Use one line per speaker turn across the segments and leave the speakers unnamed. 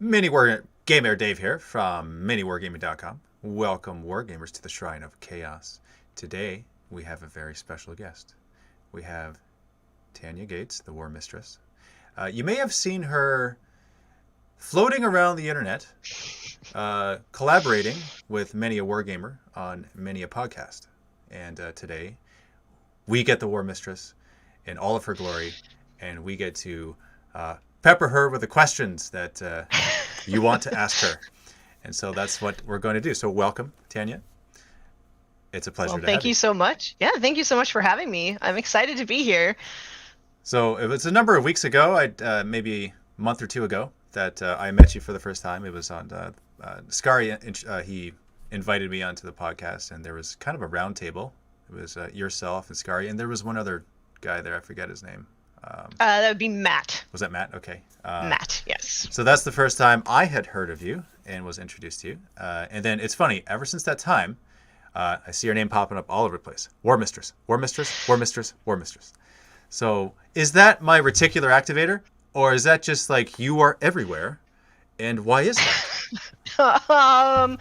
Mini War Gamer Dave here from miniwargaming.com. Welcome, Wargamers, to the Shrine of Chaos. Today, we have a very special guest. We have Tania Gates, the War Mistress. You may have seen her floating around the internet, collaborating with many a wargamer on many a podcast. And today, we get the War Mistress in all of her glory, and we get to pepper her with the questions that you want to ask her. And so that's what we're going to do. So welcome, Tania. It's a pleasure to have you.
Thank you so much. Yeah, thank you so much for having me. I'm excited to be here.
So it was a number of weeks ago, maybe a month or two ago, that I met you for the first time. It was on Scary. He invited me onto the podcast, and there was kind of a round table. It was yourself and Scary, and there was one other guy there. I forget his name.
That would be Matt.
Was that Matt? Okay.
Matt, yes.
So that's the first time I had heard of you and was introduced to you. And then it's funny, ever since that time, I see your name popping up all over the place. War Mistress, War Mistress, War Mistress, War Mistress. So is that my reticular activator? Or is that just like you are everywhere? And why is that?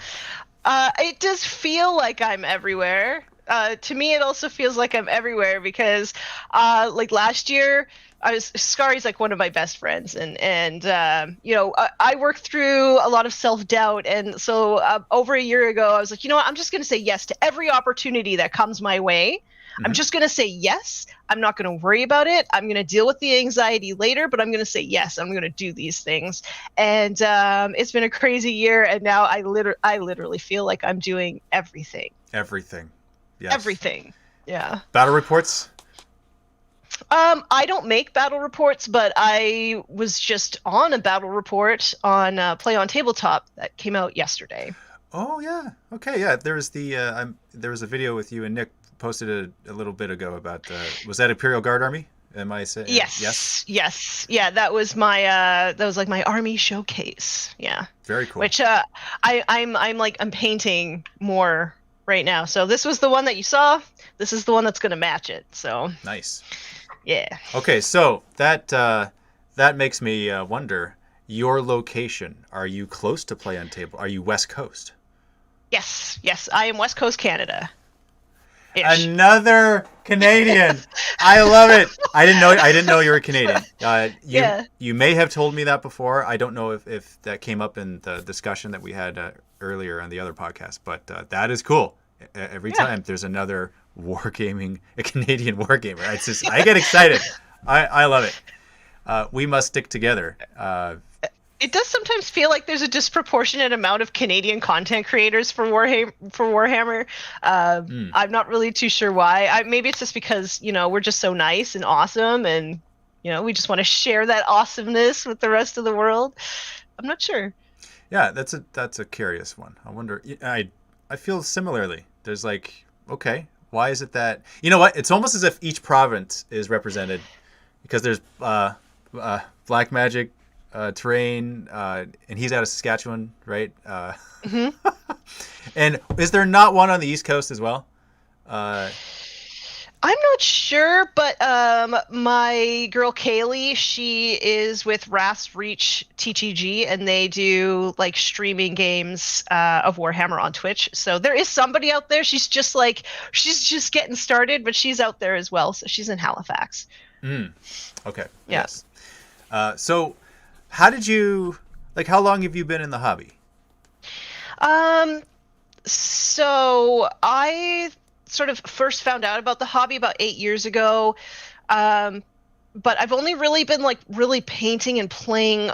It does feel like I'm everywhere. To me, it also feels like I'm everywhere because, like last year, Scari's like one of my best friends, and I worked through a lot of self-doubt, and so over a year ago, I was like, you know what, I'm just gonna say yes to every opportunity that comes my way. I'm just gonna say yes. I'm not gonna worry about it. I'm gonna deal with the anxiety later, but I'm gonna say yes. I'm gonna do these things, and it's been a crazy year, and now I literally feel like I'm doing everything.
Everything. Yes.
Everything. Yeah.
Battle reports?
I don't make battle reports, but I was just on a battle report on Play on Tabletop that came out yesterday.
Oh yeah. Okay. Yeah. There was there was a video with you and Nick posted a little bit ago about was that Imperial Guard Army? Am I saying?
Yes.
Yes.
Yes. Yeah. That was like my army showcase. Yeah.
Very cool.
Which I'm painting more right now. So this was the one that you saw. This is the one that's gonna match it. So
nice.
Yeah.
Okay, so that makes me wonder, your location. Are you close to Play on Table? Are you West Coast?
Yes. Yes. I am West Coast Canada.
Another Canadian. I love it. I didn't know you were Canadian.
Yeah.
You may have told me that before. I don't know if that came up in the discussion that we had earlier on the other podcast, but that is cool. Every time there's another a Canadian wargamer. It's just, I get excited. I love it. We must stick together.
It does sometimes feel like there's a disproportionate amount of Canadian content creators for Warhammer. I'm not really too sure why. Maybe it's just because, we're just so nice and awesome, and, we just want to share that awesomeness with the rest of the world. I'm not sure.
Yeah, that's a curious one. I wonder. I feel similarly. There's like, okay, why is it that, you know what? It's almost as if each province is represented, because there's black magic, terrain, and he's out of Saskatchewan, right? And is there not one on the East Coast as well?
I'm not sure, but my girl Kaylee, she is with Ras Reach TTG, and they do like streaming games of Warhammer on Twitch. So there is somebody out there. She's just getting started, but she's out there as well. So she's in Halifax.
Okay.
Yeah.
Yes. So how long have you been in the hobby?
So I sort of first found out about the hobby about 8 years ago, but I've only really been like really painting and playing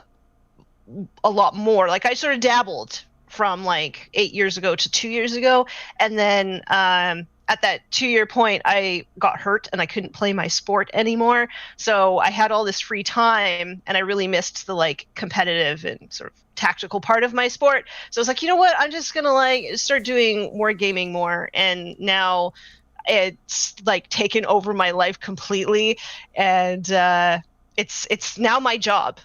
a lot more. Like I sort of dabbled from like 8 years ago to 2 years ago, and then at that 2 year point I got hurt and I couldn't play my sport anymore, so I had all this free time and I really missed the like competitive and sort of tactical part of my sport. So I was like, you know what, I'm just gonna like start doing wargaming more, and now it's like taken over my life completely, and it's now my job.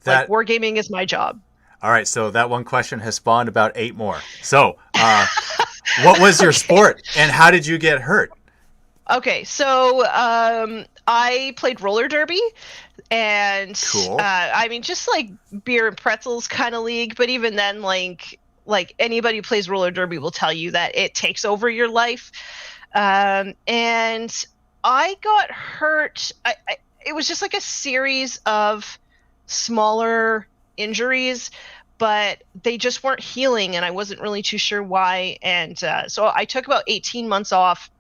Like wargaming is my job.
All right, so that one question has spawned about 8 more. So what was your sport and how did you get hurt?
Okay, so I played roller derby, and
Cool.
I mean, just like beer and pretzels kind of league. But even then, like anybody who plays roller derby will tell you that it takes over your life. And I got hurt. It was just like a series of smaller injuries, but they just weren't healing, and I wasn't really too sure why. And so I took about 18 months off.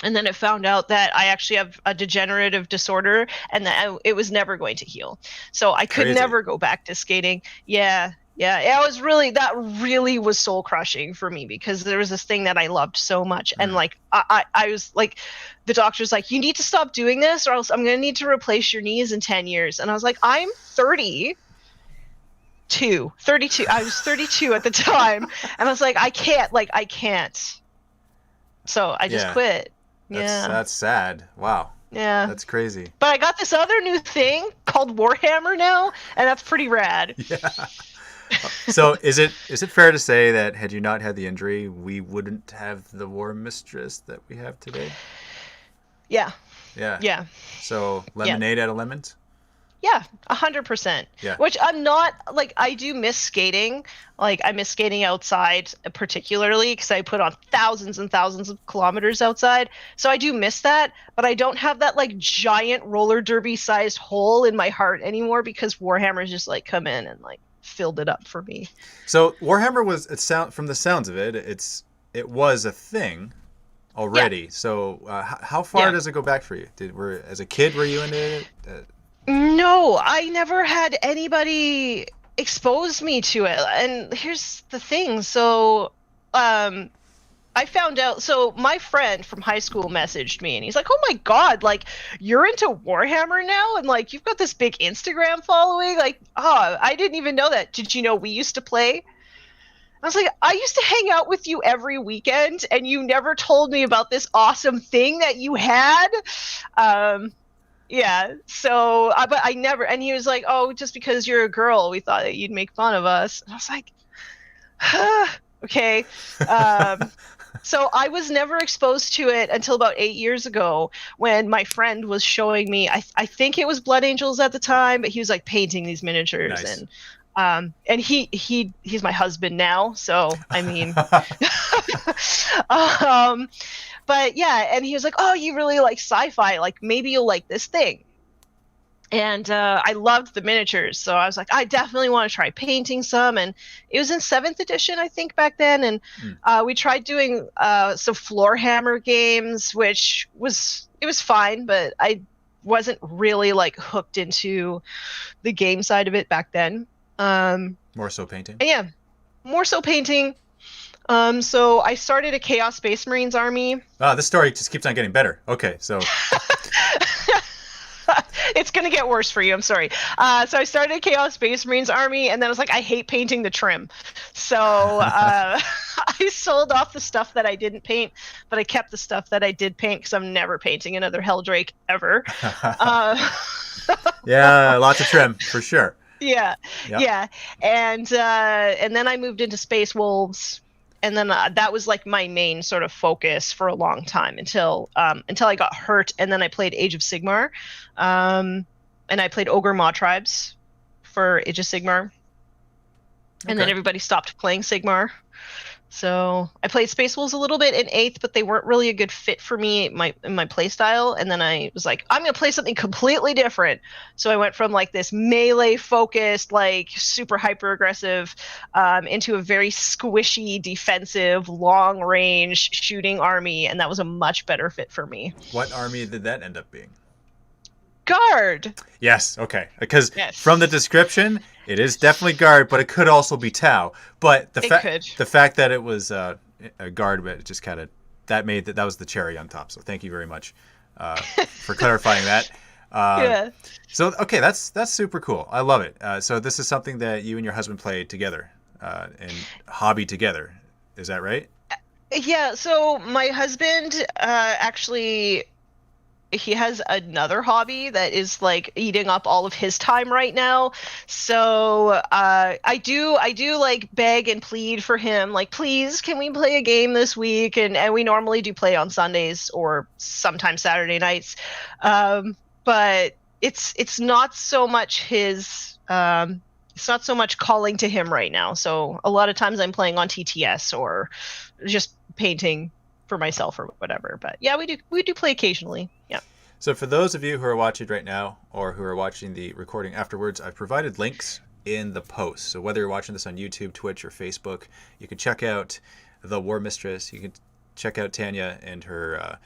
And then it found out that I actually have a degenerative disorder and that it was never going to heal. So I could
Crazy.
never go back to skating. Yeah. Yeah. That really was soul crushing for me, because there was this thing that I loved so much. And like, I was like, the doctor's like, you need to stop doing this or else I'm going to need to replace your knees in 10 years. And I was like, I'm 32. I was 32 at the time. And I was like, I can't. So I just quit.
That's sad. Wow.
Yeah.
That's crazy.
But I got this other new thing called Warhammer now, and that's pretty rad.
Yeah. So is it fair to say that had you not had the injury, we wouldn't have the War Mistress that we have today?
Yeah.
Yeah.
Yeah.
So lemonade out of lemons?
Yeah, 100%.
Yeah.
Which I'm not, like, I do miss skating. Like, I miss skating outside particularly because I put on thousands and thousands of kilometers outside. So I do miss that, but I don't have that, like, giant roller derby sized hole in my heart anymore because Warhammer's just, like, come in and, like, filled it up for me.
So Warhammer was, from the sounds of it, it was a thing already. Yeah. So how far does it go back for you? As a kid, were you into it?
No, I never had anybody expose me to it. And here's the thing. So, I found out, so my friend from high school messaged me and he's like, oh my God, like you're into Warhammer now? And like, you've got this big Instagram following. Like, oh, I didn't even know that. Did you know we used to play? I was like, I used to hang out with you every weekend and you never told me about this awesome thing that you had. Yeah, so, but I never, and he was like, oh, just because you're a girl, we thought that you'd make fun of us. And I was like, okay. So I was never exposed to it until about 8 years ago when my friend was showing me, I think it was Blood Angels at the time, but he was like painting these miniatures.
Nice.
And he's my husband now. So, I mean, but yeah, and he was like, oh, you really like sci-fi, like maybe you'll like this thing. And I loved the miniatures, so I was like, I definitely want to try painting some. And it was in 7th edition, I think, back then. And we tried doing some floor hammer games, which was fine, but I wasn't really like hooked into the game side of it back then.
More so painting?
Yeah, more so painting. So I started a Chaos Space Marines army.
This story just keeps on getting better. Okay, so
it's gonna get worse for you. I'm sorry. So I started a Chaos Space Marines army, and then I was like, I hate painting the trim. So I sold off the stuff that I didn't paint, but I kept the stuff that I did paint because I'm never painting another Helldrake ever.
Yeah, lots of trim for sure.
Yeah, yep. Yeah, and then I moved into Space Wolves. And then that was like my main sort of focus for a long time until I got hurt. And then I played Age of Sigmar. And I played Ogre Maw Tribes for Age of Sigmar. And then everybody stopped playing Sigmar. So I played Space Wolves a little bit in 8th, but they weren't really a good fit for me in my play style. And then I was like, I'm going to play something completely different. So I went from like this melee focused, like super hyper aggressive, into a very squishy, defensive, long range shooting army. And that was a much better fit for me.
What army did that end up being?
Guard.
Yes, okay. Because from the description, it is definitely guard, but it could also be Tau. But the fact that it was a guard, but it just kind of that was the cherry on top. So thank you very much for clarifying that. Yeah. So okay, that's super cool. I love it. So this is something that you and your husband play together and hobby together. Is that right?
Yeah. So my husband actually he has another hobby that is like eating up all of his time right now. So I do like beg and plead for him, like, please, can we play a game this week? And we normally do play on Sundays or sometimes Saturday nights. But it's not so much his it's not so much calling to him right now. So a lot of times I'm playing on TTS or just painting for myself or whatever. But yeah, we do play occasionally. Yeah.
So for those of you who are watching right now or who are watching the recording afterwards, I've provided links in the post. So whether you're watching this on YouTube, Twitch, or Facebook, you can check out the War Mistress. You can check out Tania and her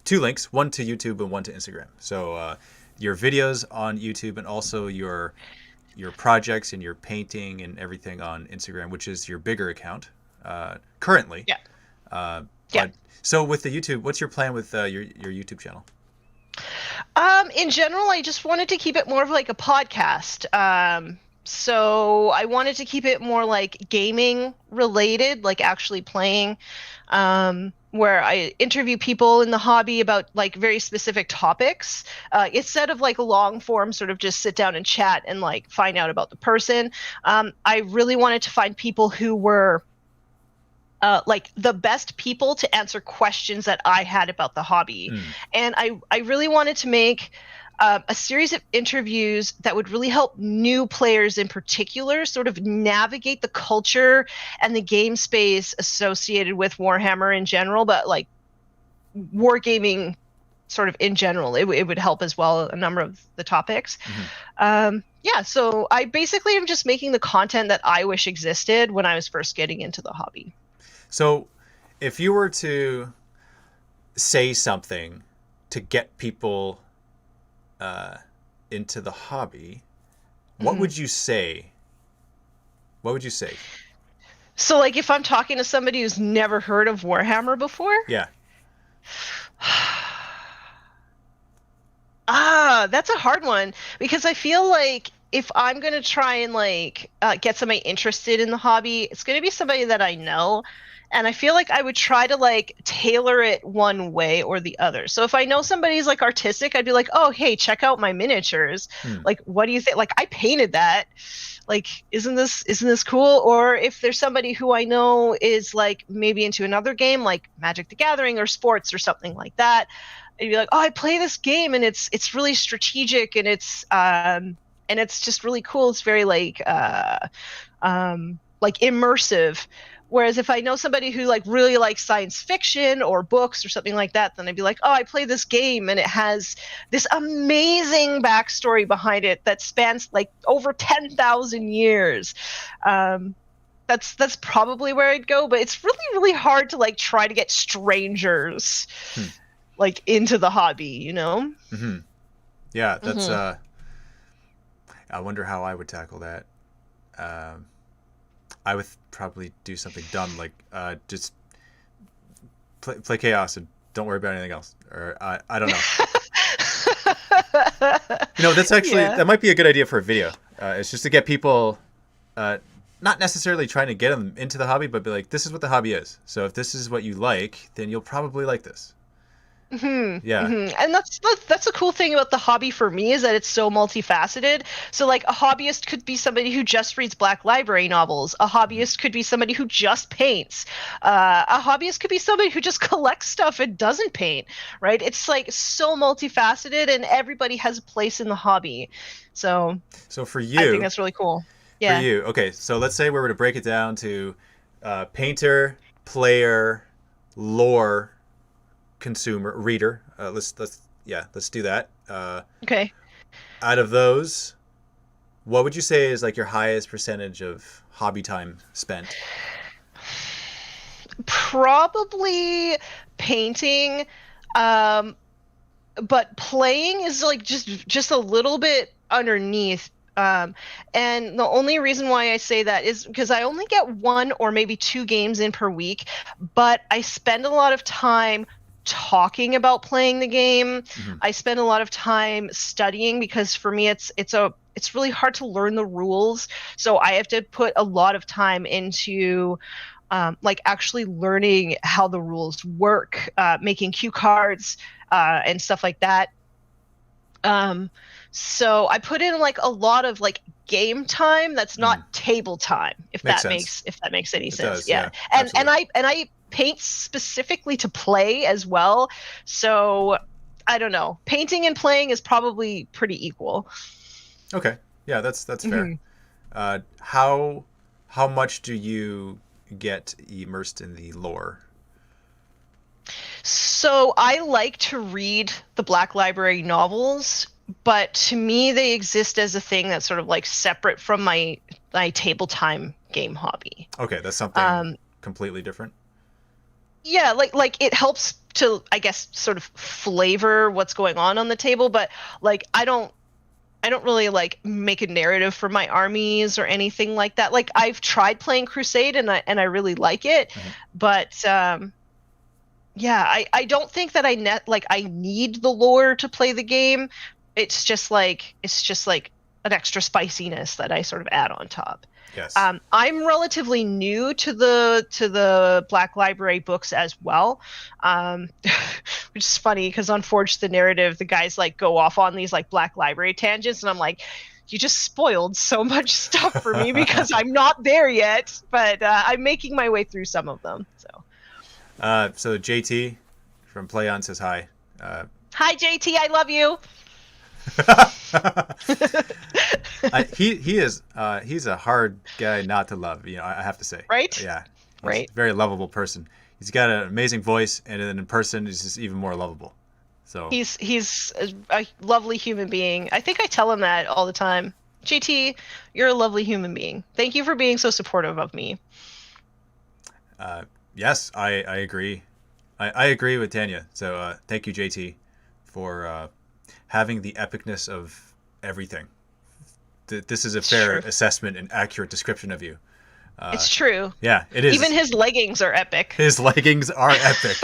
two links, one to YouTube and one to Instagram. So your videos on YouTube and also your projects and your painting and everything on Instagram, which is your bigger account currently.
Yeah.
Yeah. So with the YouTube, what's your plan with your YouTube channel?
In general, I just wanted to keep it more of like a podcast. So I wanted to keep it more like gaming related, like actually playing, where I interview people in the hobby about like very specific topics, instead of like a long form sort of just sit down and chat and like find out about the person. I really wanted to find people who were like the best people to answer questions that I had about the hobby. And I really wanted to make a series of interviews that would really help new players in particular sort of navigate the culture and the game space associated with Warhammer in general, but like wargaming sort of in general. It would help as well, a number of the topics. Yeah, so I basically am just making the content that I wish existed when I was first getting into the hobby.
So if you were to say something to get people into the hobby, what would you say? What would you say?
So like if I'm talking to somebody who's never heard of Warhammer before?
Yeah.
That's a hard one because I feel like if I'm going to try and like get somebody interested in the hobby, it's going to be somebody that I know. And I feel like I would try to like tailor it one way or the other. So if I know somebody's like artistic, I'd be like, oh, hey, check out my miniatures. Like, what do you think? Like, I painted that. Like, isn't this cool? Or if there's somebody who I know is like maybe into another game, like Magic the Gathering or sports or something like that, I'd be like, oh, I play this game and it's really strategic and it's just really cool. It's very like immersive. Whereas if I know somebody who like really likes science fiction or books or something like that, then I'd be like, oh, I play this game and it has this amazing backstory behind it that spans like over 10,000 years. That's probably where I'd go, but it's really, really hard to like try to get strangers like into the hobby, you know?
Yeah, that's I wonder how I would tackle that. I would probably do something dumb like just play chaos and don't worry about anything else. Or I don't know. That's actually that might be a good idea for a video. It's just to get people not necessarily trying to get them into the hobby, but be like, this is what the hobby is. So if this is what you like, then you'll probably like this. Yeah.
And that's the cool thing about the hobby for me is that it's so multifaceted. So like a hobbyist could be somebody who just reads Black Library novels. A hobbyist could be somebody who just paints. A hobbyist could be somebody who just collects stuff and doesn't paint, right? It's like so multifaceted and everybody has a place in the hobby. So
for you,
I think that's really cool. Yeah.
For you, okay, so let's say we were to break it down to painter, player, lore, consumer, reader. Let's do that.
Okay.
Out of those, what would you say is like your highest percentage of hobby time spent?
Probably painting, but playing is like just a little bit underneath. And the only reason why I say that is because I only get 1 or maybe 2 games in per week, but I spend a lot of time talking about playing the game. I spend a lot of time studying because for me it's really hard to learn the rules. So I have to put a lot of time into like actually learning how the rules work, making cue cards and stuff like that. So I put in like a lot of like game time that's not table time, if
Makes
that
sense.
makes any
It
sense.
does,
Yeah.
yeah, absolutely.
And I paint specifically to play as well. So I don't know. Painting and playing is probably pretty equal.
Okay, yeah, that's fair.
Hmm.
How much do you get immersed in the lore?
So I like to read the Black Library novels, but to me they exist as a thing that's sort of like separate from my table time game hobby.
Okay, that's something
Um,
completely different.
yeah, like it helps to, I guess, sort of flavor what's going on the table, but like I don't really like make a narrative for my armies or anything like that. Like I've tried playing Crusade and I really like it,
Hmm.
but yeah, I don't think that I need the lore to play the game. It's just like an extra spiciness that I sort of add on top.
Yes.
I'm relatively new to the Black Library books as well, um, which is funny because on Forge the Narrative, the guys like go off on these like Black Library tangents, and I'm like, you just spoiled so much stuff for me because I'm not there yet, but I'm making my way through some of them. So,
So JT from PlayOn says hi.
hi JT, I love you.
He is he's a hard guy not to love. You know, I have to say.
Right?
Yeah, he's
Right.
a very lovable person. He's got an amazing voice, and then in person, he's just even more lovable. So
He's a lovely human being. I think I tell him that all the time. JT, you're a lovely human being. Thank you for being so supportive of me.
yes, I agree. I agree with Tanya. So thank you, JT, for having the epicness of everything. This is a
It's
fair
true.
assessment and accurate description of you.
It's true.
Yeah, it
Even
is.
his leggings are epic.
His leggings are epic.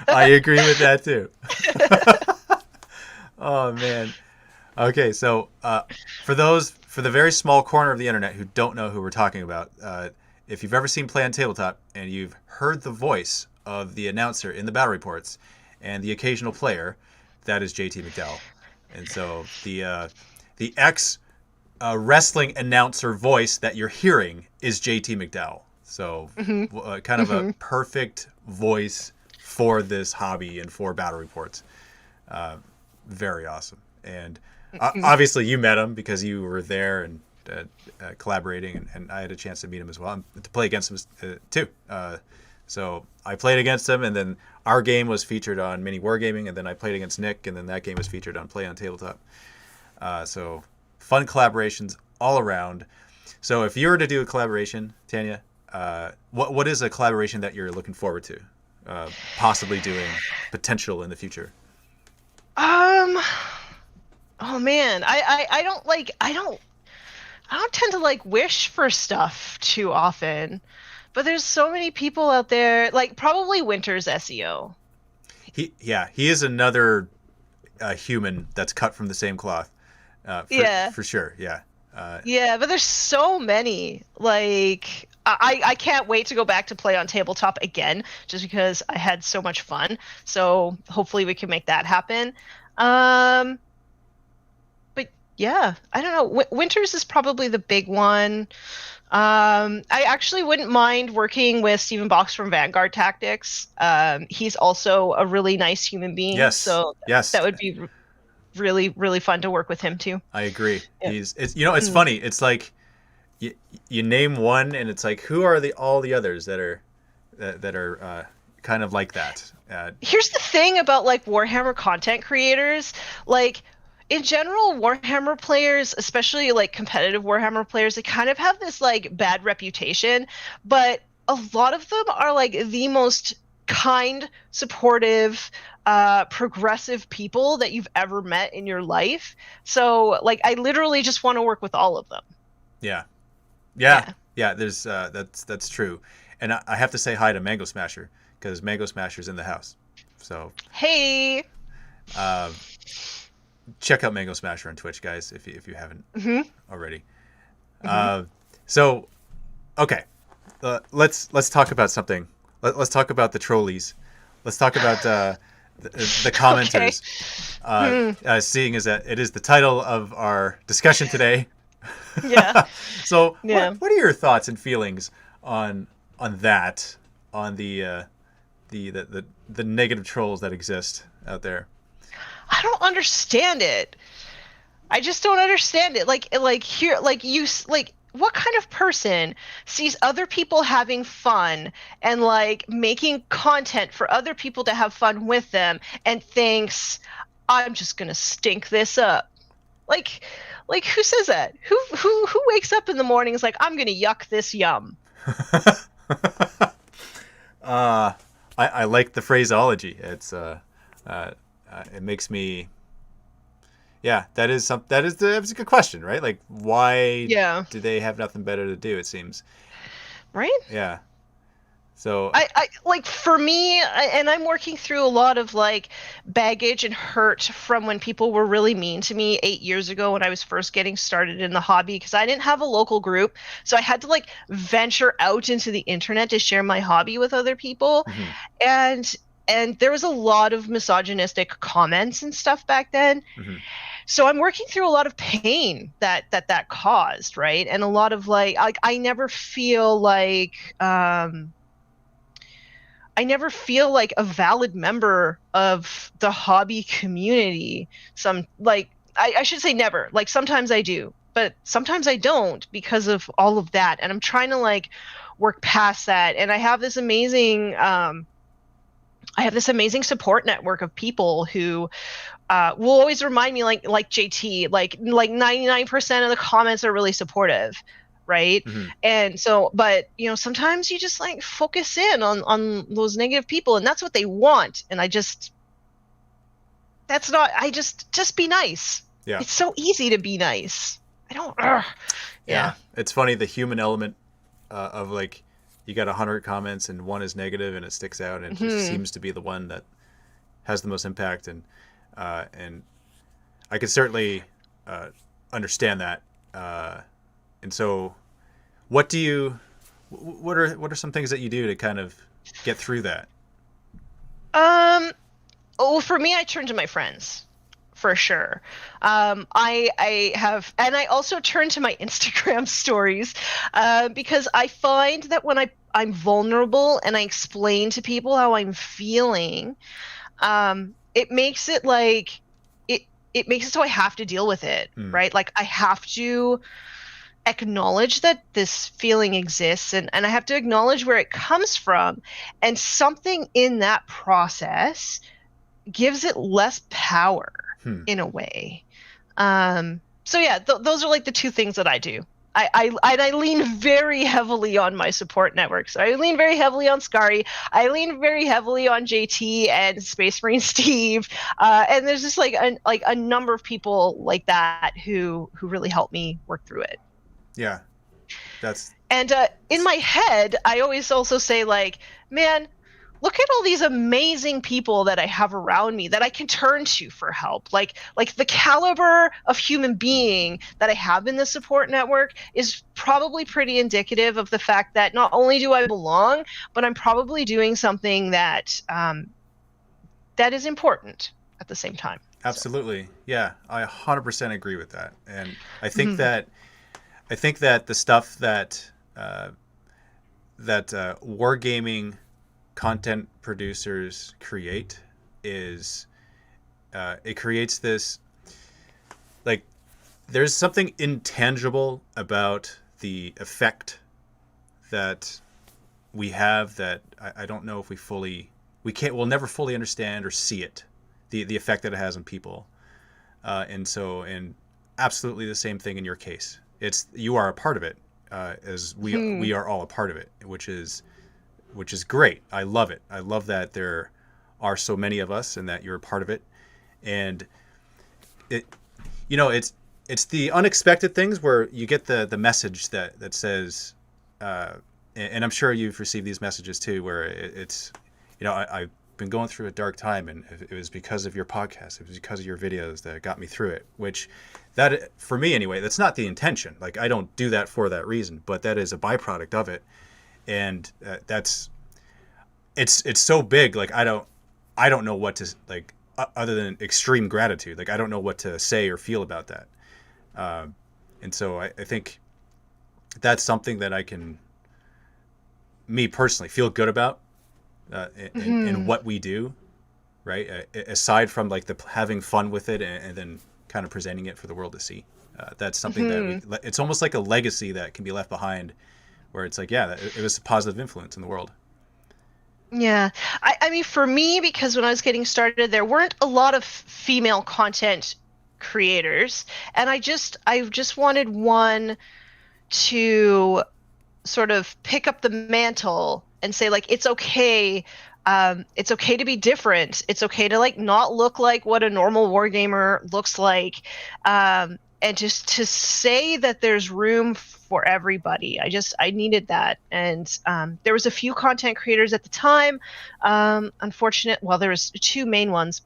I agree with that too. Oh man. Okay, so for the very small corner of the internet who don't know who we're talking about, if you've ever seen Play on Tabletop and you've heard the voice of the announcer in the battle reports and the occasional player, that is JT McDowell. And so the ex wrestling announcer voice that you're hearing is JT McDowell. So
Hmm.
kind of a
Hmm.
perfect voice for this hobby and for battle reports. Very awesome. And obviously you met him because you were there and collaborating, and I had a chance to meet him as well and to play against him too. So I played against him, and then our game was featured on Mini Wargaming, and then I played against Nick, and then that game was featured on Play on Tabletop. So fun collaborations all around. So if you were to do a collaboration, Tanya, what is a collaboration that you're looking forward to, possibly doing, potential in the future?
Um. Oh man, I don't tend to like wish for stuff too often, but there's so many people out there. Like probably Winter's SEO.
He is another human that's cut from the same cloth,
Yeah.
for sure. Yeah.
Yeah, but there's so many. Like I can't wait to go back to play on tabletop again, just because I had so much fun. So hopefully we can make that happen. Um, but yeah, I don't know. Winters is probably the big one. I actually wouldn't mind working with Stephen Box from Vanguard Tactics. He's also a really nice human being,
Yes.
so
Yes.
that would be really, really fun to work with him too.
I agree.
Yeah.
It's it's
Mm.
funny. It's like you name one, and it's like who are the all the others that are kind of like that.
Here's the thing about like Warhammer content creators, like in general, Warhammer players, especially like competitive Warhammer players, they kind of have this like bad reputation, but a lot of them are like the most kind, supportive, progressive people that you've ever met in your life. So like I literally just want to work with all of them.
Yeah. Yeah.
Yeah.
Yeah. There's that's true, and I have to say hi to Mango Smasher because Mango Smasher's in the house. So
Hey.
uh, check out Mango Smasher on Twitch, guys, if you haven't
Hmm.
already.
Hmm.
Uh, so okay, let's talk about something. Let's talk about the trolleys. Let's talk about the commenters. Seeing as that it is the title of our discussion today.
Yeah.
So,
Yeah.
what are your thoughts and feelings on that, on the negative trolls that exist out there?
I don't understand it. I just don't understand it. Like here, like what kind of person sees other people having fun and like making content for other people to have fun with them and thinks, I'm just gonna stink this up? Like, like who says that? Who wakes up in the morning and is like, I'm gonna yuck this yum?
I like the phraseology. It makes me. Yeah, that's a good question, right? Like, why
Yeah.
do they have nothing better to do? It seems.
Right?
Yeah. So.
I like for me, and I'm working through a lot of like baggage and hurt from when people were really mean to me 8 years ago when I was first getting started in the hobby because I didn't have a local group. So I had to like venture out into the internet to share my hobby with other people.
Mhm,
And there was a lot of misogynistic comments and stuff back then.
mhm.
So I'm working through a lot of pain that caused, right? And a lot of like I never feel like I never feel like a valid member of the hobby community. I should say never. Like sometimes I do, but sometimes I don't because of all of that. And I'm trying to like work past that. And I have this amazing support network of people who will always remind me like JT, like 99% of the comments are really supportive, right?
Mhm.
And so, but sometimes you just like focus in on those negative people, and that's what they want. And that's not. I just be nice.
Yeah.
It's so easy to be nice. I don't. Ugh. Yeah.
It's funny, the human element of like you got 100 comments and one is negative and it sticks out and it just seems to be the one that has the most impact, and I can certainly understand that. And so, what are some things that you do to kind of get through that?
Oh, for me, I turn to my friends. For sure. I have, and I also turn to my Instagram stories because I find that when I'm vulnerable and I explain to people how I'm feeling, it makes it like it makes it so I have to deal with it, right? Like I have to acknowledge that this feeling exists, and I have to acknowledge where it comes from, and something in that process gives it less power in a way. So yeah, those are like the two things that I do. I lean very heavily on my support network. So I lean very heavily on Scary. I lean very heavily on JT and Space Marine Steve. And there's just like a number of people like that who really help me work through it.
Yeah, that's.
And in my head, I always also say like, man, look at all these amazing people that I have around me that I can turn to for help. Like the caliber of human being that I have in the support network is probably pretty indicative of the fact that not only do I belong, but I'm probably doing something that that is important at the same time.
Absolutely. So. Yeah, I 100% agree with that. And I think that the stuff that wargaming content producers create is it creates this, like, there's something intangible about the effect that we have that I don't know if we'll never fully understand or see it, the effect that it has on people, and absolutely the same thing in your case. You are a part of it, as we are all a part of it, which is great. I love it. I love that there are so many of us and that you're a part of it. And it's the unexpected things where you get the message that says, and I'm sure you've received these messages too, where it's, I've been going through a dark time and it was because of your podcast. It was because of your videos that got me through it, which that, for me anyway, that's not the intention. Like I don't do that for that reason, but that is a byproduct of it. and it's so big. Like I don't know what to like other than extreme gratitude. Like I don't know what to say or feel about that. And so I think that's something that I can, me personally, feel good about in what we do, right? Aside from like the having fun with it and then kind of presenting it for the world to see. That's something that it's almost like a legacy that can be left behind, where it's like, yeah, it was a positive influence in the world.
Yeah. I mean, for me, because when I was getting started, there weren't a lot of female content creators, and I just wanted one to sort of pick up the mantle and say like it's okay to be different, it's okay to like not look like what a normal wargamer looks like, and just to say that there's room for everybody. I needed that. And there was a few content creators at the time. Well, there was two main ones.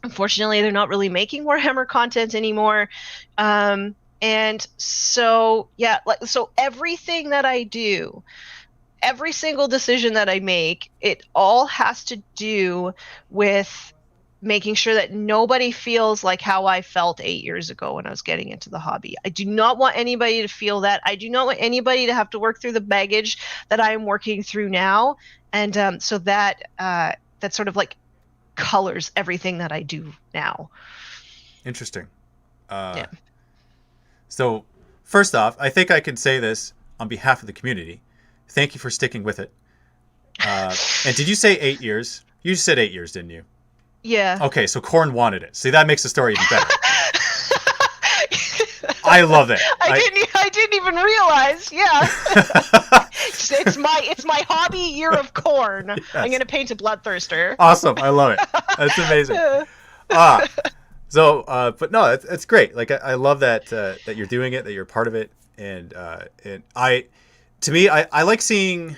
Unfortunately, they're not really making Warhammer content anymore. And so, yeah, like, so everything that I do, every single decision that I make, it all has to do with making sure that nobody feels like how I felt 8 years ago when I was getting into the hobby. I do not want anybody to feel that. I do not want anybody to have to work through the baggage that I am working through now. And so that sort of like colors everything that I do now.
Interesting.
Yeah.
So first off, I think I can say this on behalf of the community. Thank you for sticking with it. And did you say 8 years? You said 8 years, didn't you?
Yeah.
Okay, so Corn wanted it. See, that makes the story even better. I love it.
I didn't even realize. Yeah. It's my hobby year of corn. Yes. I'm gonna paint a bloodthirster.
Awesome. I love it. That's amazing. But no, it's great. Like I love that that you're doing it, that you're a part of it, and to me, I like seeing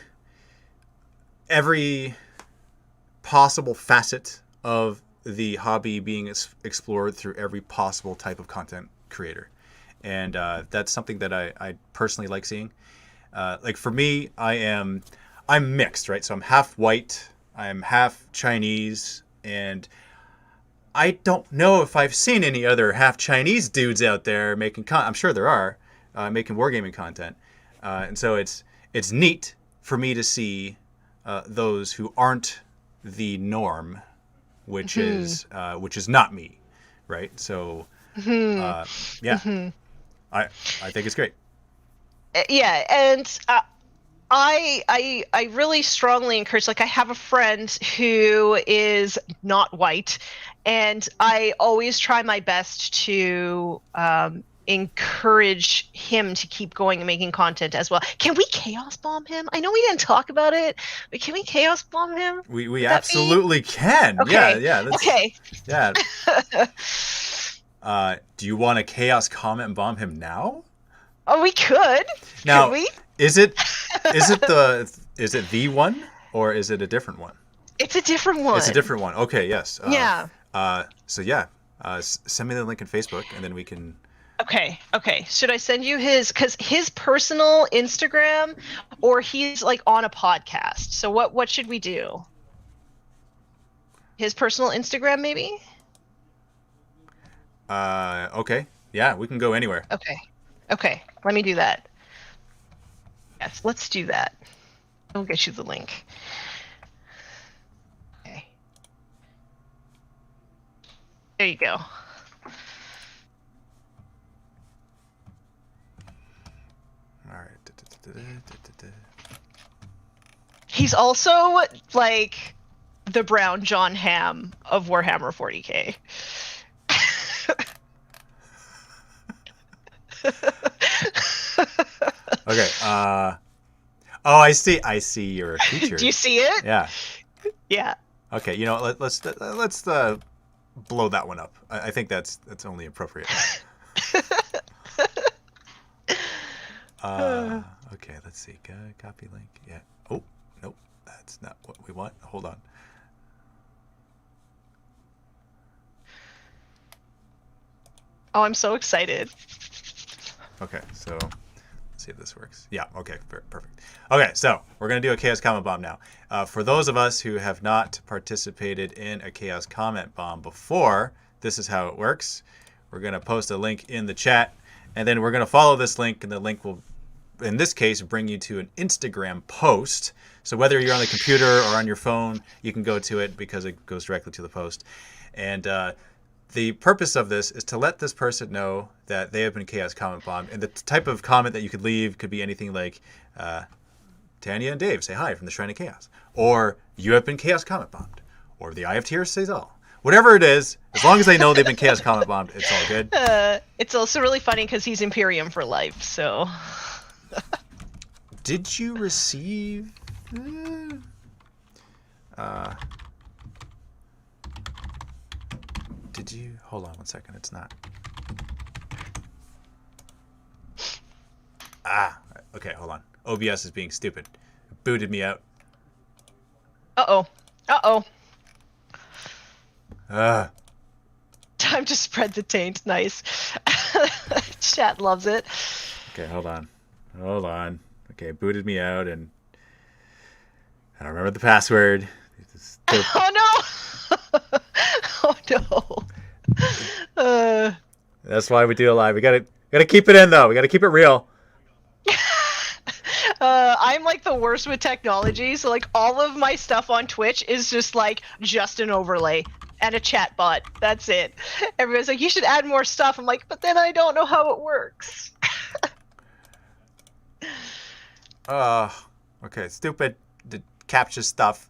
every possible facet of the hobby being explored through every possible type of content creator. And that's something that I personally like seeing. Like for me, I'm mixed, right? So I'm half white, I'm half Chinese, and I don't know if I've seen any other half Chinese dudes out there making I'm sure there are, making wargaming content. And so it's neat for me to see those who aren't the norm, which is not me, right? So yeah, I think it's great.
Yeah, and I really strongly encourage. Like, I have a friend who is not white, and I always try my best to encourage him to keep going and making content as well. Can we chaos bomb him? I know we didn't talk about it, but can we chaos bomb him?
We absolutely can.
Okay.
Yeah.
Okay.
Yeah. Do you want to chaos comment bomb him now?
Oh, we could.
Now,
could we?
Is it the one, or is it a different one?
It's a different one.
It's a different one. Okay. Yes.
Yeah.
Send me the link in Facebook, and then we can.
Okay. Should I send you because his personal Instagram, or he's like on a podcast? So what should we do? His personal Instagram, maybe?
Okay. Yeah, we can go anywhere.
Okay. Let me do that. Yes, let's do that. I'll get you the link. Okay. There you go.
All right.
He's also like the Brown John Hamm of Warhammer 40K.
Okay. I see your feature.
Do you see it?
Yeah.
Yeah.
Okay. You know, let's blow that one up. I think that's only appropriate. Okay. Let's see. Copy link. Yeah. Oh, nope. That's not what we want. Hold on.
Oh, I'm so excited.
Okay. So Let's see if this works. Yeah, okay, perfect. Okay, so we're going to do a Chaos Comment Bomb now. For those of us who have not participated in a Chaos Comment Bomb before, this is how it works. We're going to post a link in the chat, and then we're going to follow this link, and the link will, in this case, bring you to an Instagram post. So whether you're on the computer or on your phone, you can go to it because it goes directly to the post. And the purpose of this is to let this person know that they have been Chaos Comment Bombed. And the type of comment that you could leave could be anything like, Tania and Dave say hi from the Shrine of Chaos. Or, you have been Chaos Comment Bombed. Or, the Eye of Tears says all. Whatever it is, as long as they know they've been Chaos Comment Bombed, it's all good.
It's also really funny because he's Imperium for life, so...
Did you receive... did you... Hold on one second, it's not. Okay, hold on. OBS is being stupid. It booted me out.
Uh-oh. Uh-oh.
Time
to spread the taint. Nice. Chat loves it.
Okay, hold on. Hold on. Okay, it booted me out, and I don't remember the password.
Oh, no! Oh, no.
That's why we do it live. We gotta keep it in, though. We gotta keep it real.
I'm like the worst with technology, so like all of my stuff on Twitch is just an overlay and a chat bot. That's it. Everyone's like, you should add more stuff. I'm like, but then I don't know how it works.
Okay, stupid capture stuff.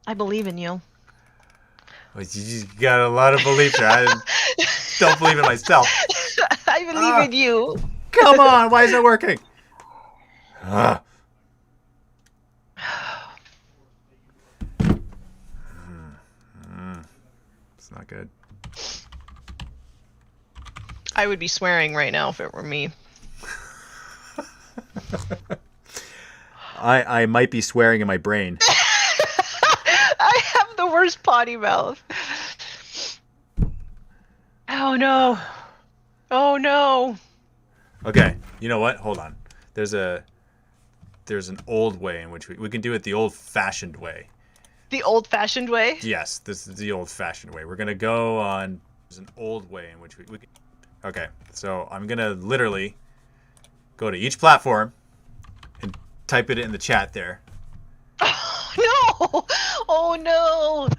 I believe in you.
Well, you just got a lot of belief there. I don't believe in myself.
I believe in you.
Come on, why is it working? It's not good.
I would be swearing right now if it were me.
I might be swearing in my brain.
I have the worst potty mouth. Oh no. Oh no.
Okay, you know what? Hold on. There's an old way in which we can do it the old-fashioned way.
The old-fashioned way?
Yes, this is the old-fashioned way. We're gonna go on. There's an old way in which we can. Okay, so I'm gonna literally go to each platform and type it in the chat there.
Oh no! Oh no!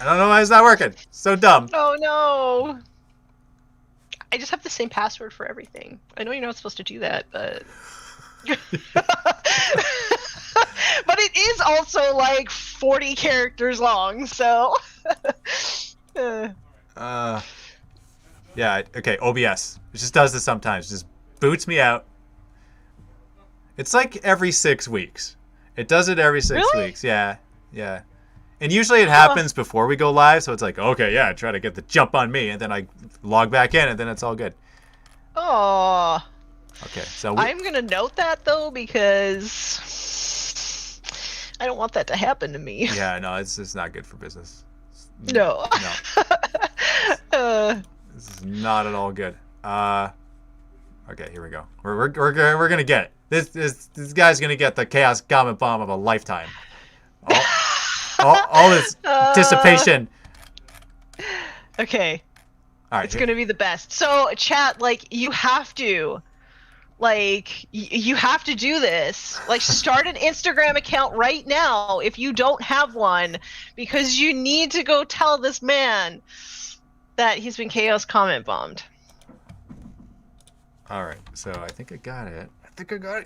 I don't know why it's not working. So dumb.
Oh no! I just have the same password for everything. I know you're not supposed to do that, but... But it is also like 40 characters long, so...
Yeah, okay, OBS. It just does this sometimes. It just boots me out. It's like every 6 weeks. It does it every 6 weeks. Yeah, yeah. And usually it happens before we go live, so it's like, okay, yeah, try to get the jump on me, and then I log back in, and then it's all good.
Oh.
Okay, so
I'm gonna note that though because I don't want that to happen to me.
Yeah, no, it's just not good for business.
No.
No. This is not at all good. Okay, here we go. We're gonna get it. This guy's gonna get the Chaos Comment Bomb of a lifetime. All this anticipation.
Okay.
All right.
It's gonna be the best. So, chat, you have to, you have to do this. Start an Instagram account right now if you don't have one, because you need to go tell this man that he's been Chaos Comment Bombed.
All right. So I think I got it.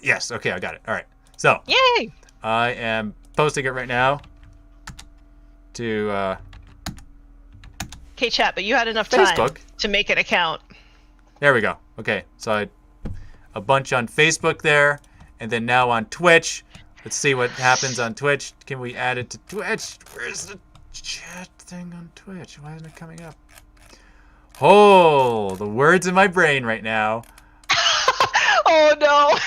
Yes. Okay, I got it. All right. So.
Yay!
I am posting it right now. To
okay, chat, but you had enough time
Facebook
to make an account.
There we go. Okay, so a bunch on Facebook there, and then now on Twitch. Let's see what happens on Twitch. Can we add it to Twitch? Where's the chat thing on Twitch? Why isn't it coming up? Oh, the words in my brain right now.
Oh no.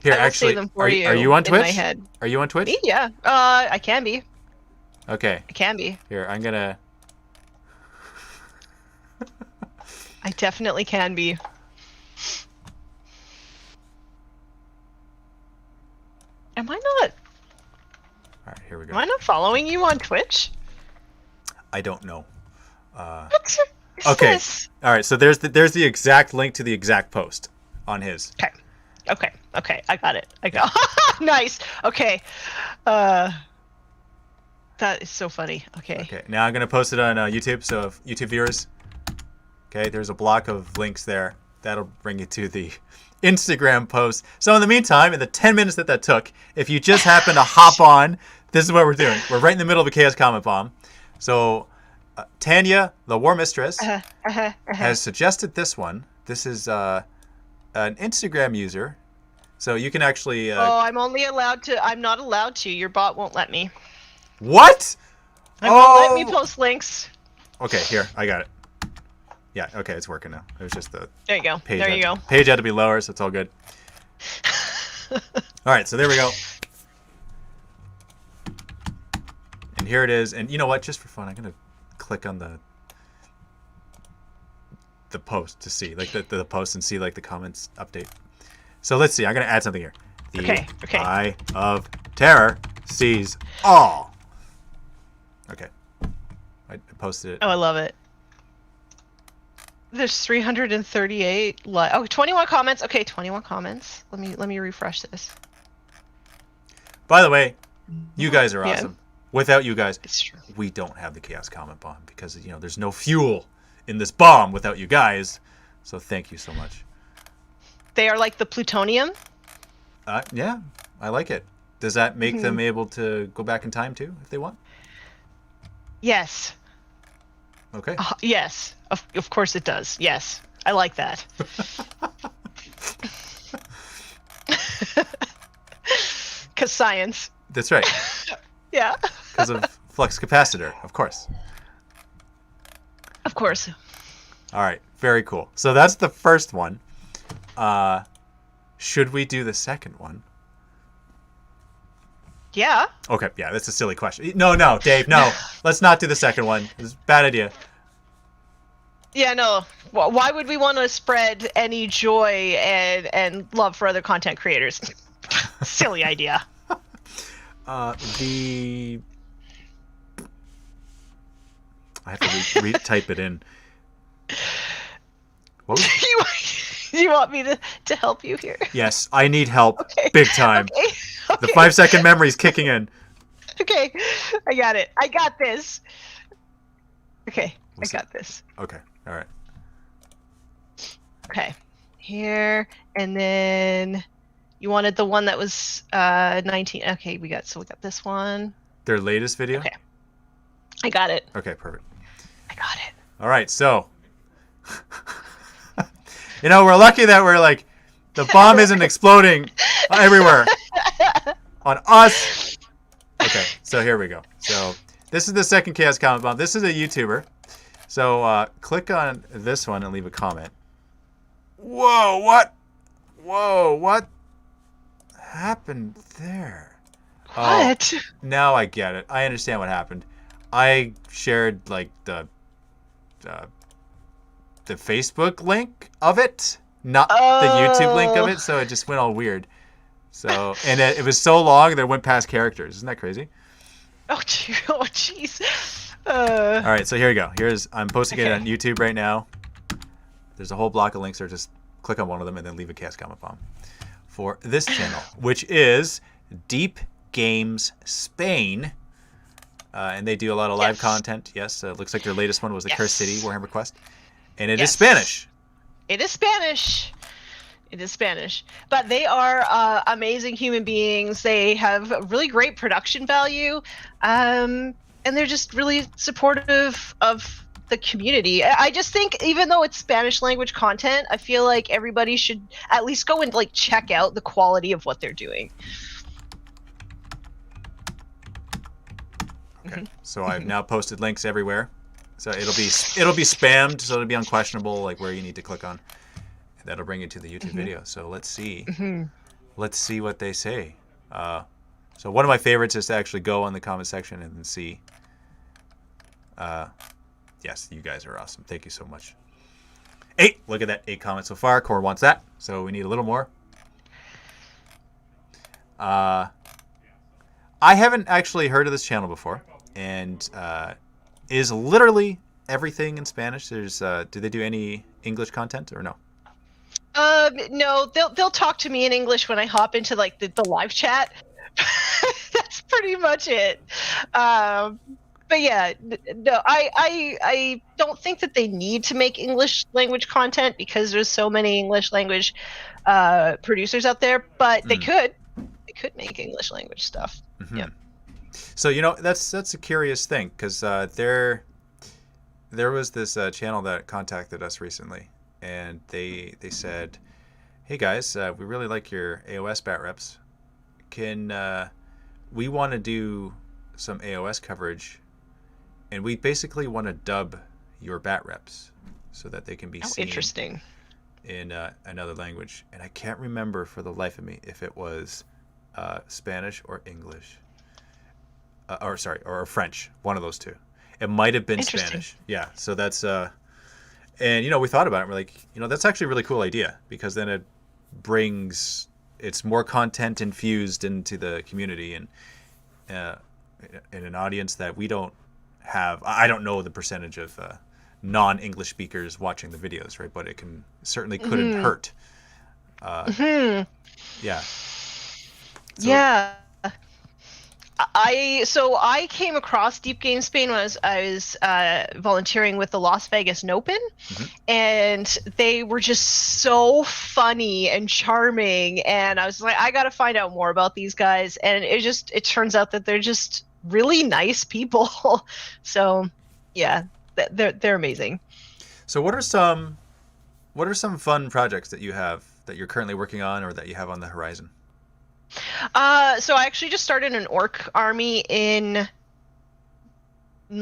Here,
I will
actually,
say them for
are you on Twitch?
In my head.
Are you on Twitch?
Me? Yeah. I can be.
Okay.
I can be.
Here, I'm gonna.
I definitely can be. Am I not?
All right, here we go.
Am I not following you on Twitch?
I don't know.
What is
Okay.
this?
All right. So there's the exact link to the exact post on his.
Okay. I got it. Nice. Okay. That is so funny. Okay.
Okay. Now I'm gonna post it on YouTube. So if YouTube viewers, okay, there's a block of links there. That'll bring you to the Instagram post. So in the meantime, in the 10 minutes that took, if you just happen to hop on, this is what we're doing. We're right in the middle of a Chaos Comment Bomb. So Tania, the War Mistress, has suggested this one. This is an Instagram user. So you can actually...
I'm only allowed to... I'm not allowed to. Your bot won't let me.
What?
It won't let me post links.
Okay, here. I got it. Yeah, okay, it's working now. It was just the...
There you go.
Page
There you go.
Page had to be lower, so it's all good. All right, so there we go. And here it is. And you know what? Just for fun, I'm going to click on the post to see, like the post and see like the comments update. So let's see. I'm going to add something here. The Eye of Terror sees all. Okay. I posted it.
Oh, I love it. There's 338 21 comments. Okay, 21 comments. Let me refresh this.
By the way, you guys are
Yeah.
awesome. Without you guys,
It's true.
we don't have the Chaos Comment Bomb because there's no fuel in this bomb without you guys. So thank you so much.
They are like the plutonium.
Yeah, I like it. Does that make them able to go back in time too if they want?
Yes.
Okay.
Yes. Of course it does. Yes. I like that. Because science.
That's right.
Yeah.
Because of flux capacitor, of course.
Of course.
All right. Very cool. So that's the first one. Should we do the second one?
Yeah.
Okay. Yeah, that's a silly question. No, Dave. No. Let's not do the second one. It's a bad idea.
Yeah, no. Why would we want to spread any joy and love for other content creators? Silly idea.
I have to type it in. What was...
You want me to help you here?
Yes, I need help.
Okay.
Big time.
Okay.
The 5-second memory is kicking in.
Okay. I got it. I got this. Okay. I got this.
Okay. All right.
Okay. Here. And then you wanted the one that was 19. Okay, we got this one.
Their latest video?
Okay. I got it.
Okay, perfect.
I got it.
All right, so we're lucky that we're like the bomb isn't exploding everywhere on us. Okay, so here we go. So this is the second Chaos Comment Bomb. This is a YouTuber. So click on this one and leave a comment. Whoa, what? Whoa, what happened there?
What?
Oh, now I get it. I understand what happened. I shared like the Facebook link of it, not the YouTube link of it, so it just went all weird. So, and it was so long that it went past characters. Isn't that crazy?
Oh, jeez.
All right, so here we go. I'm posting it on YouTube right now. There's a whole block of links there. Just click on one of them and then leave a Chaos Comment Bomb for this channel, which is Deep Games Spain. And they do a lot of live content. Yes, it looks like their latest one was the Cursed City Warhammer Quest. And it is Spanish.
It is Spanish. It is Spanish. But they are amazing human beings. They have really great production value. And they're just really supportive of the community. I just think even though it's Spanish language content, I feel like everybody should at least go and like check out the quality of what they're doing.
Okay. So I've now posted links everywhere. So it'll be spammed, so it'll be unquestionable like where you need to click on. And that'll bring you to the YouTube video. So let's see. Let's see what they say. So one of my favorites is to actually go on the comment section and then see. Yes, you guys are awesome. Thank you so much. 8. Look at that. 8 comments so far. Core wants that. So we need a little more. I haven't actually heard of this channel before. And is literally everything in Spanish. There's do they do any English content or no?
No, they'll talk to me in English when I hop into like the live chat. That's pretty much it. But yeah, no, I don't think that they need to make English language content because there's so many English language producers out there. But they could make English language stuff.
Mm-hmm.
Yeah.
So that's a curious thing because there was this channel that contacted us recently, and they said, "Hey guys, we really like your AOS bat reps. Can we want to do some AOS coverage, and we basically want to dub your bat reps so that they can be seen
Interesting.
in another language." And I can't remember for the life of me if it was Spanish or English. Or French, one of those two. It might have been Spanish. Yeah, so that's and we thought about it. We're like, that's actually a really cool idea because then it's more content infused into the community and in an audience that we don't have. I don't know the percentage of non-English speakers watching the videos, right? But it certainly couldn't hurt. Yeah. So,
yeah. I came across Deep Game Spain when I was volunteering with the Las Vegas Nopen, and they were just so funny and charming, and I was like, I got to find out more about these guys, and it turns out that they're just really nice people. So yeah, they're amazing.
So what are some fun projects that you have that you're currently working on or that you have on the horizon?
So I actually just started an orc army in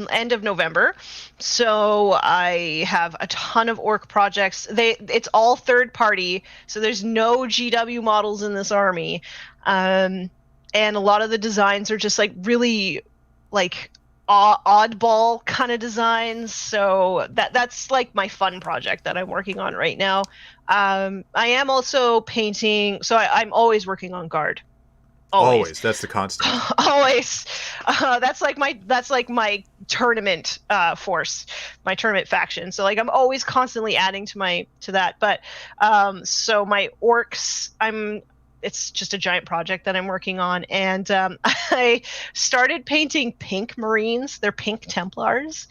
end of November. So I have a ton of orc projects. It's all third party, so there's no GW models in this army. And a lot of the designs are just like really like oddball kind of designs. So that's like my fun project that I'm working on right now. I am also painting, so I'm always working on Guard. Always.
That's the constant.
Always. That's like my tournament force, my tournament faction. So like I'm always constantly adding to that. But so my orcs, it's just a giant project that I'm working on, and I started painting pink Marines. They're pink Templars.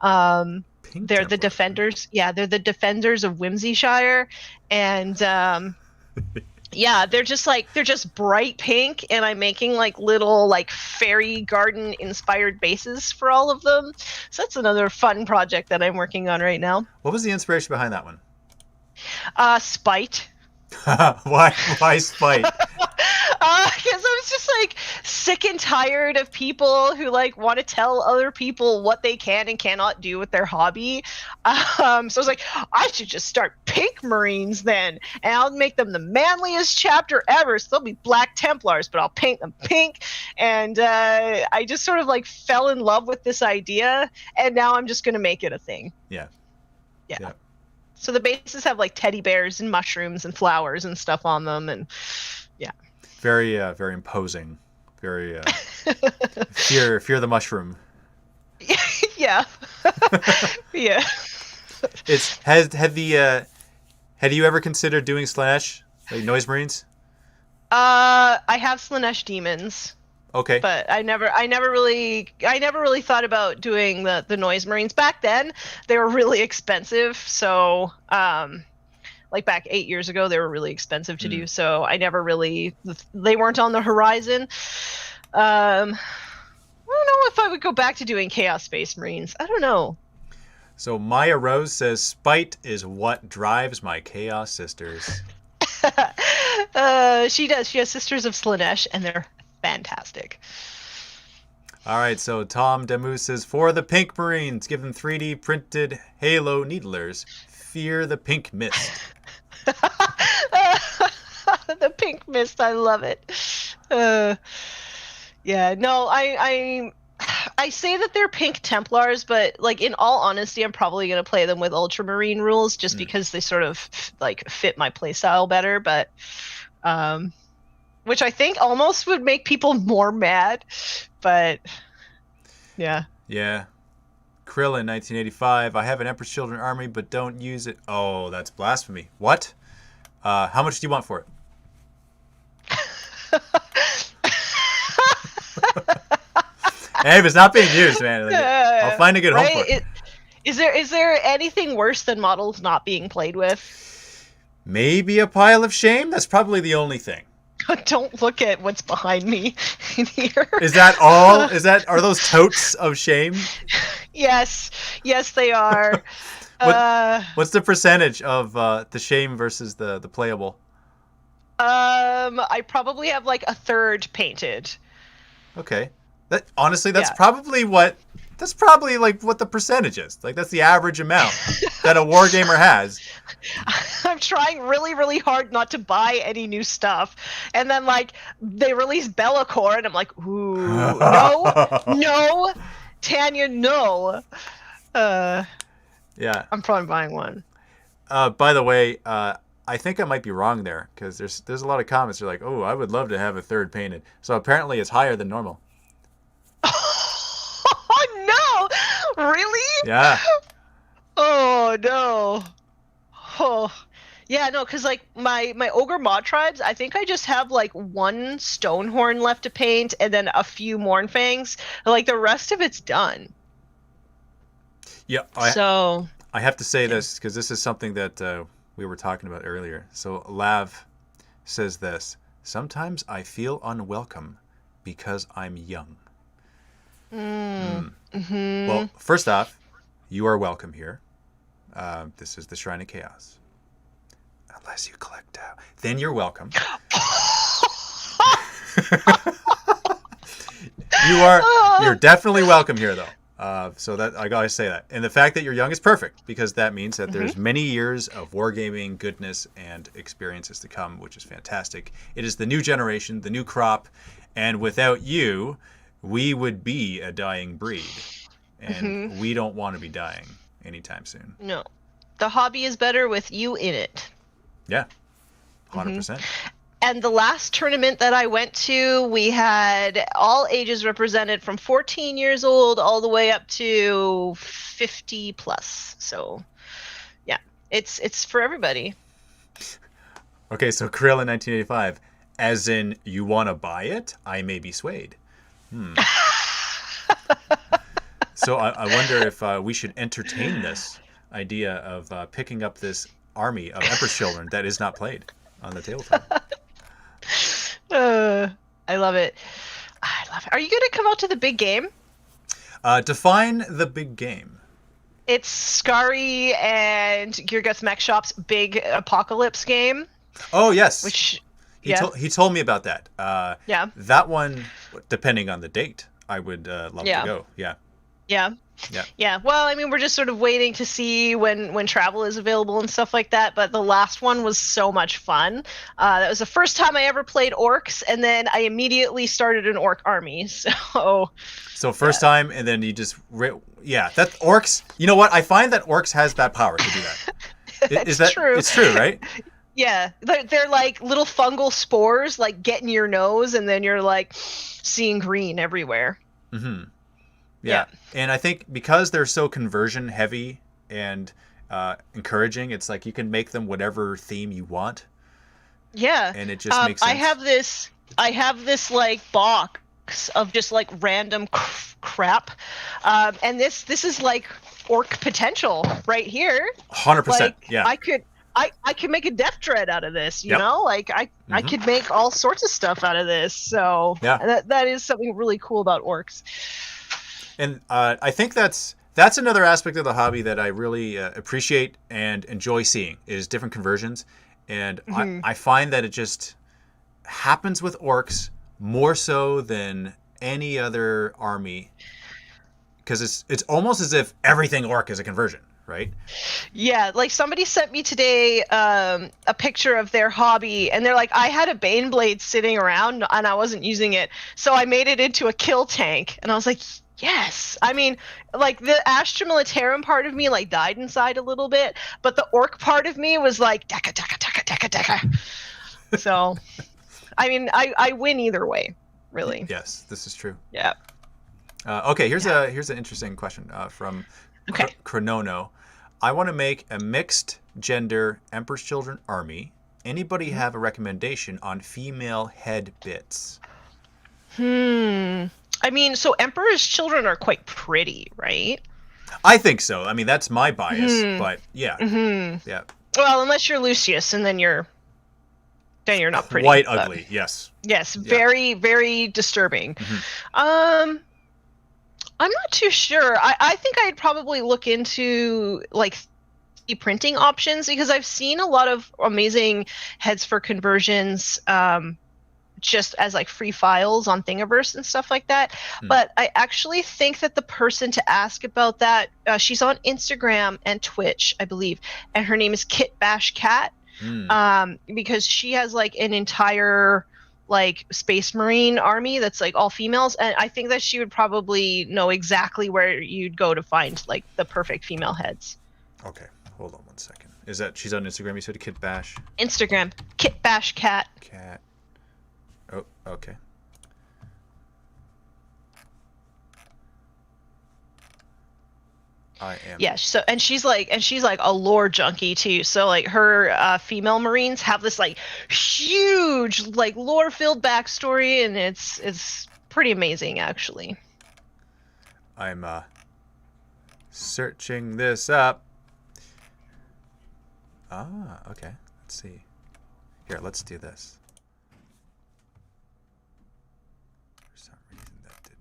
They're the defenders. Yeah, they're the defenders of Whimsyshire, and yeah, they're just bright pink, and I'm making like little like fairy garden inspired bases for all of them. So that's another fun project that I'm working on right now.
What was the inspiration behind that one?
Spite.
Why spite?
Because I was just like sick and tired of people who like want to tell other people what they can and cannot do with their hobby. So I was like, I should just start pink Marines then, and I'll make them the manliest chapter ever. So they'll be Black Templars, but I'll paint them pink. And I just sort of like fell in love with this idea, and now I'm just gonna make it a thing.
Yeah.
So the bases have like teddy bears and mushrooms and flowers and stuff on them, and yeah.
Very very imposing. Very fear the mushroom.
Yeah. Yeah.
Had you ever considered doing Slanesh, like Noise Marines?
I have Slanesh demons.
Okay.
But I never really thought about doing the Noise Marines. Back then, they were really expensive. So, like back 8 years ago, they were really expensive to do. So I never really, they weren't on the horizon. I don't know if I would go back to doing Chaos Space Marines. I don't know.
So Maya Rose says, spite is what drives my Chaos sisters.
She does. She has Sisters of Slanesh, and they're fantastic.
All right, so Tom Demus says, for the Pink Marines, give them 3D printed Halo Needlers. Fear the pink mist.
The pink mist, I love it. Yeah, no, I I say that they're pink Templars, but like in all honesty, I'm probably gonna play them with Ultramarine rules just because they sort of like fit my playstyle better. But which I think almost would make people more mad. But yeah.
Yeah. Krillin, 1985. I have an Emperor's Children army, but don't use it. Oh, that's blasphemy. What? How much do you want for it? Hey, if it's not being used, man, like, I'll find a good home for it.
Is there anything worse than models not being played with?
Maybe a pile of shame? That's probably the only thing.
Don't look at what's behind me in here.
Is that all? Are those totes of shame?
Yes, they are.
What's the percentage of the shame versus the playable?
I probably have like a third painted.
Okay. Honestly, that's probably like what the percentage is. Like that's the average amount that a wargamer has.
I'm trying really, really hard not to buy any new stuff. And then like they release Bellacore and I'm like, ooh, no, Tania, no.
Yeah.
I'm probably buying one.
By the way, I think I might be wrong there because there's a lot of comments that are like, oh, I would love to have a third painted. So apparently it's higher than normal.
Oh no! Really?
Yeah.
Oh no. Oh. Yeah, no, because like my ogre mod tribes, I think I just have like one Stonehorn left to paint and then a few Mournfangs. Like the rest of it's done.
Yeah. I have to say this because this is something that we were talking about earlier. So Lav says this: sometimes I feel unwelcome because I'm young.
Mm-hmm.
Well, first off, you are welcome here. This is the Shrine of Chaos. Unless you collect out. Then you're welcome. You're definitely welcome here, though. So that I gotta say that. And the fact that you're young is perfect because that means that there's many years of wargaming goodness and experiences to come, which is fantastic. It is the new generation, the new crop, and without you, we would be a dying breed. And we don't want to be dying anytime soon.
No. The hobby is better with you in it.
Yeah. 100%.
And the last tournament that I went to, we had all ages represented from 14 years old all the way up to 50 plus. So, yeah, it's for everybody.
Okay, so Krill in 1985, as in you want to buy it? I may be swayed. So I wonder if we should entertain this idea of picking up this army of Emperor's Children that is not played on the tabletop.
I love it. Are you going to come out to the big game?
Define the big game.
It's Scary and Gear Guts Mech Shop's big apocalypse game.
Oh, yes.
Which
he told me about that.
Yeah.
That one, depending on the date, I would love to go. Yeah.
Yeah. Yeah. Well, I mean, we're just sort of waiting to see when travel is available and stuff like that. But the last one was so much fun. That was the first time I ever played orcs, and then I immediately started an orc army. So
first time, and then you just that orcs. You know what? I find that orcs has that power to do that. Is that
true? It's
true, right?
Yeah, they're like little fungal spores, like get in your nose, and then you're like seeing green everywhere.
Mm-hmm. Yeah. And I think because they're so conversion heavy and encouraging, it's like you can make them whatever theme you want.
Yeah.
And it just makes sense.
I have this like box of just like random crap. And this is like orc potential right here.
100%.
Like,
yeah.
I could make a death dread out of this, you know? Like I could make all sorts of stuff out of this. So that is something really cool about orcs.
And I think that's another aspect of the hobby that I really appreciate and enjoy seeing is different conversions. And I find that it just happens with orcs more so than any other army because it's almost as if everything orc is a conversion, right?
Yeah, like somebody sent me today a picture of their hobby, and they're like, I had a Baneblade sitting around and I wasn't using it, so I made it into a kill tank. And I was like, yes. I mean, like the Astra Militarum part of me like died inside a little bit, but the orc part of me was like, deka, deka, deka, deka, deka. So, I mean, I win either way, really.
Yes, this is true.
Yeah.
Okay, here's an interesting question from Chronono. I want to make a mixed gender Emperor's Children army. Anybody have a recommendation on female head bits?
I mean, so Emperor's Children are quite pretty, right?
I think so. I mean, that's my bias, but yeah. Yeah.
Well, unless you're Lucius, and then you're not pretty.
Quite ugly, yes.
Yes, very, very disturbing. I'm not too sure. I think I'd probably look into like 3D printing options, because I've seen a lot of amazing heads for conversions just as like free files on Thingiverse and stuff like that. But I actually think that the person to ask about that, she's on Instagram and Twitch, I believe, and her name is kitbashing, because she has like an entire like Space Marine army that's like all females, and I think that she would probably know exactly where you'd go to find like the perfect female heads.
Okay, hold on one second. Is that she's on Instagram? You said kitbash.
Instagram, kitbashing.
Cat. Oh, okay. I am.
Yeah, so and she's like a lore junkie too. So like her female Marines have this like huge like lore filled backstory, and it's pretty amazing actually.
I'm searching this up. Ah, okay. Let's see. Here, let's do this. For some reason that didn't.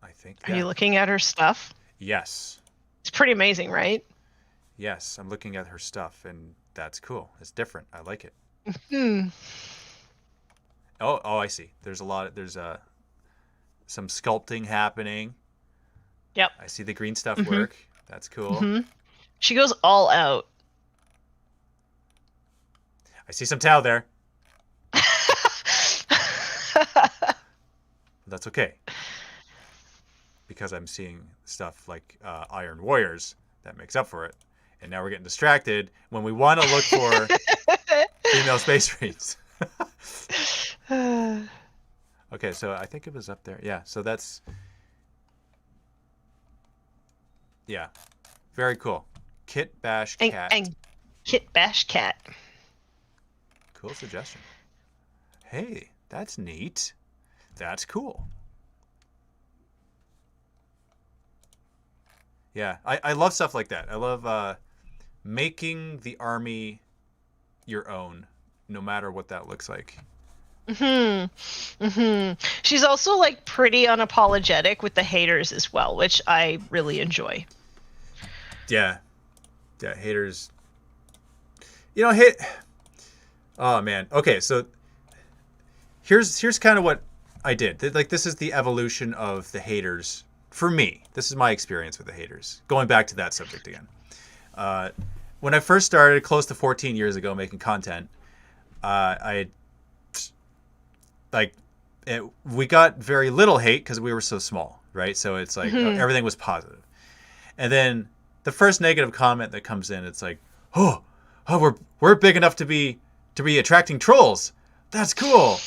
I think.
Are you looking at her stuff?
Yes.
It's pretty amazing, right?
Yes, I'm looking at her stuff, and that's cool. It's different. I like it. Oh, I see. There's some sculpting happening.
Yep.
I see the green stuff work. That's cool.
She goes all out.
I see some Tau there. That's okay. Because I'm seeing stuff like Iron Warriors that makes up for it. And now we're getting distracted when we want to look for female Space Marines. Okay, so I think it was up there. Yeah, so that's... Yeah, very cool. kitbashing.
And kitbashing.
Cool suggestion. Hey, that's neat. That's cool. Yeah, I love stuff like that. I love making the army your own, no matter what that looks like.
She's also like pretty unapologetic with the haters as well, which I really enjoy.
Yeah, haters. Oh man. Okay, so here's kind of what I did. Like, this is the evolution of the haters for me. This is my experience with the haters. Going back to that subject again. When I first started, close to 14 years ago, making content, we got very little hate because we were so small, right? So it's like everything was positive. And then the first negative comment that comes in, it's like, oh, we're big enough to be attracting trolls. That's cool.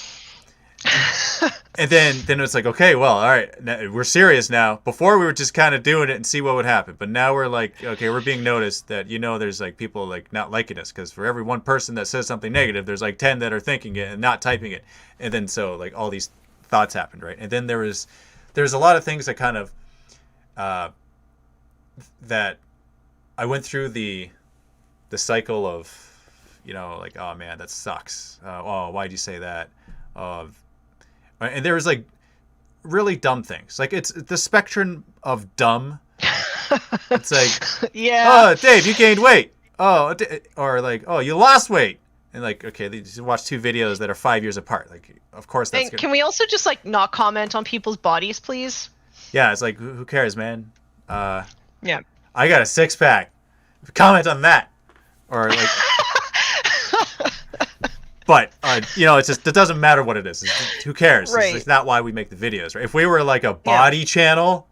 And then it's like, okay, well, all right, we're serious now. Before we were just kind of doing it and see what would happen, but now we're like, okay, we're being noticed that there's like people like not liking us, because for every one person that says something negative, there's like 10 that are thinking it and not typing it, and then so like all these thoughts happened, right? And then there's a lot of things that kind of that I went through the cycle of like, oh man, that sucks. Oh, why'd you say that? And there was like really dumb things. Like, it's the spectrum of dumb. It's like,
yeah.
Oh, Dave, you gained weight. Oh, or like, oh, you lost weight. And like, okay, they just watch 2 videos that are 5 years apart. Like, of course that's
And
good.
can we also just like not comment on people's bodies, please?
Yeah, it's like, who cares, man? Uh,
Yeah.
I got a 6-pack. Comment on that. Or like, but it's just, it doesn't matter what it is. Who cares?
Right.
It's not why we make the videos, right? If we were like a body channel,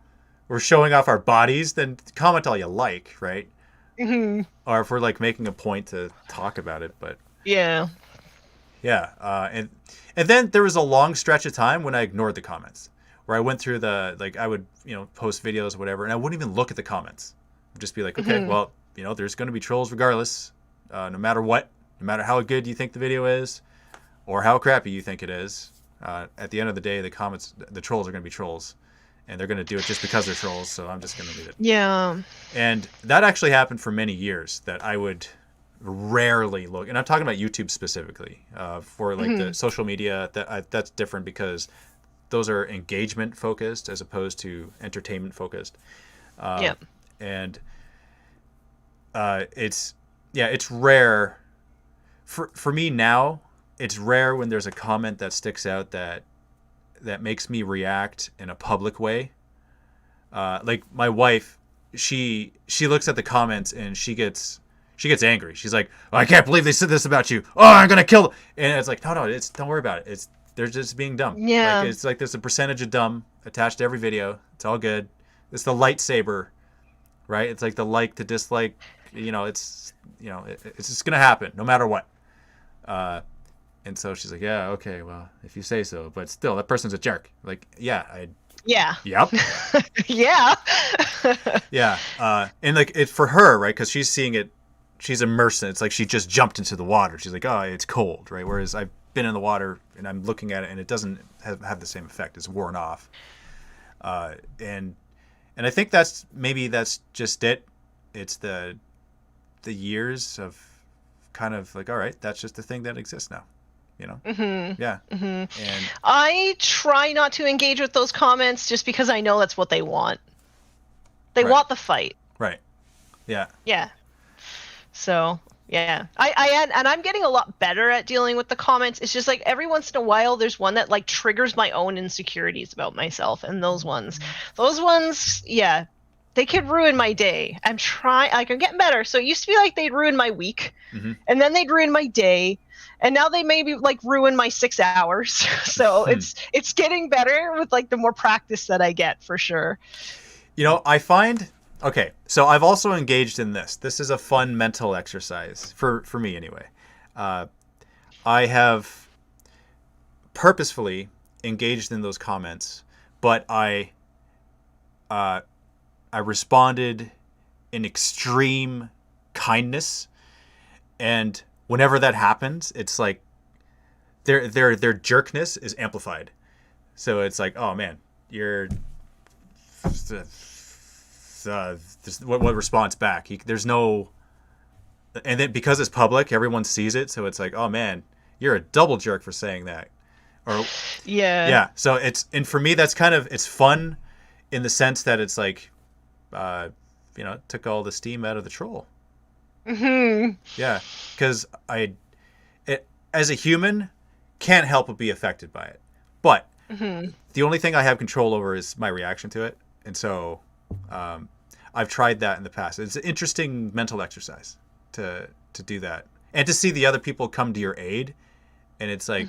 we're showing off our bodies, then comment all you like, right?
Mm-hmm.
Or if we're like making a point to talk about it, but
Yeah.
and then there was a long stretch of time when I ignored the comments, where I went through I would post videos or whatever, and I wouldn't even look at the comments. I'd just be like, okay, well, there's going to be trolls regardless, no matter what, no matter how good you think the video is, or how crappy you think it is. At the end of the day, the trolls are going to be trolls, and they're going to do it just because they're trolls. So I'm just going to leave it.
Yeah.
And that actually happened for many years, that I would rarely look, and I'm talking about YouTube specifically, for like the social media. That's different because those are engagement focused as opposed to entertainment focused. And it's rare for me now. It's rare when there's a comment that sticks out that makes me react in a public way. Like my wife, she looks at the comments and she gets angry. She's like, oh, I can't believe they said this about you. Oh, I'm gonna kill them. And it's like, no, don't worry about it. They're just being dumb.
Yeah.
Like, it's like there's a percentage of dumb attached to every video. It's all good. It's the lightsaber, right? It's like the like to dislike. It's just gonna happen no matter what. And so she's like, yeah, okay, well, if you say so, but still, that person's a jerk. Like, yeah.
Yeah.
Yeah. Yeah. And like it's for her, right? Because she's seeing it. She's immersed in it. It's like she just jumped into the water. She's like, oh, it's cold, right? Whereas I've been in the water and I'm looking at it and it doesn't have the same effect. It's worn off. And I think that's just it. It's the years of kind of like, all right, that's just the thing that exists now. Yeah. And
I try not to engage with those comments just because I know that's what they want. They want the fight.
Right. Yeah.
Yeah. So yeah, I'm getting a lot better at dealing with the comments. It's just like every once in a while there's one that like triggers my own insecurities about myself, and those ones, yeah, they could ruin my day. I'm getting better. So it used to be like they'd ruin my week, and then they'd ruin my day, and now they maybe like ruin my 6 hours. So it's getting better with like the more practice that I get, for sure.
I find, okay, so I've also engaged in this. This is a fun mental exercise for me anyway. I have purposefully engaged in those comments, but I responded in extreme kindness, and whenever that happens, it's like their jerkness is amplified. So it's like, oh man, you're what response back? There's no, and then because it's public, everyone sees it. So it's like, oh man, you're a double jerk for saying that, or yeah. So and for me, that's kind of, it's fun in the sense that it's like, it took all the steam out of the troll. Yeah, because as a human, can't help but be affected by it. But the only thing I have control over is my reaction to it. And so I've tried that in the past. It's an interesting mental exercise to do that. And to see the other people come to your aid. And it's like,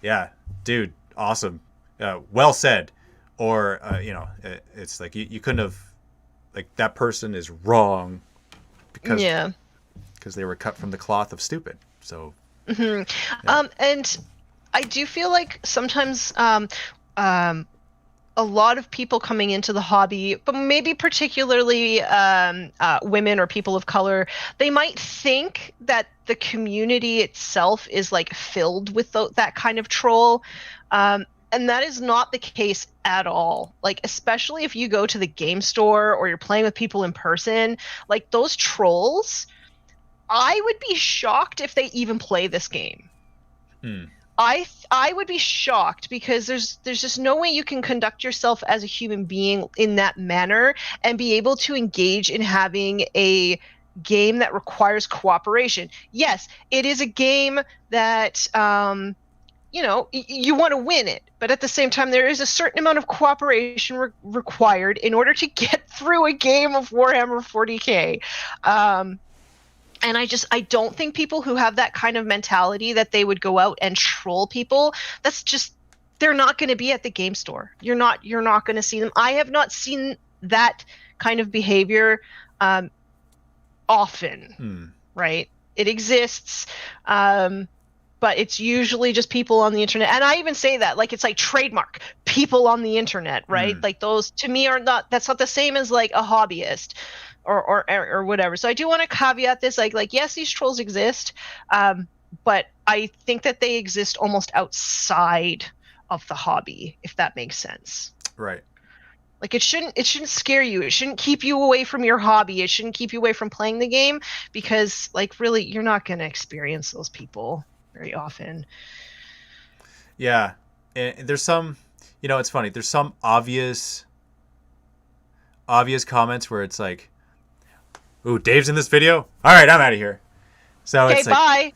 yeah, dude, awesome. Well said. Or, it's like you couldn't have, like, that person is wrong because they were cut from the cloth of stupid. So, yeah.
And I do feel like sometimes a lot of people coming into the hobby, but maybe particularly women or people of color, they might think that the community itself is like filled with that kind of troll. And that is not the case at all. Like, especially if you go to the game store or you're playing with people in person, like those trolls, I would be shocked if they even play this game. I would be shocked because there's just no way you can conduct yourself as a human being in that manner and be able to engage in having a game that requires cooperation. Yes, it is a game that you know, you want to win it, but at the same time, there is a certain amount of cooperation required in order to get through a game of Warhammer 40k. And I don't think people who have that kind of mentality that they would go out and troll people, that's just, they're not going to be at the game store. You're not going to see them. I have not seen that kind of behavior often, right? It exists, but it's usually just people on the internet. And I even say that, like, it's like trademark, people on the internet, right? Like, those to me are not, that's not the same as like a hobbyist or whatever. So I do want to caveat this, like yes, these trolls exist, but I think that they exist almost outside of the hobby, if that makes sense.
Right.
Like, it shouldn't scare you. It shouldn't keep you away from your hobby. It shouldn't keep you away from playing the game, because, like, really, you're not going to experience those people very often.
Yeah. And there's some, you know, it's funny. There's some obvious comments where it's like, ooh, Dave's in this video? All right, I'm out of here. So
okay,
it's like,
bye.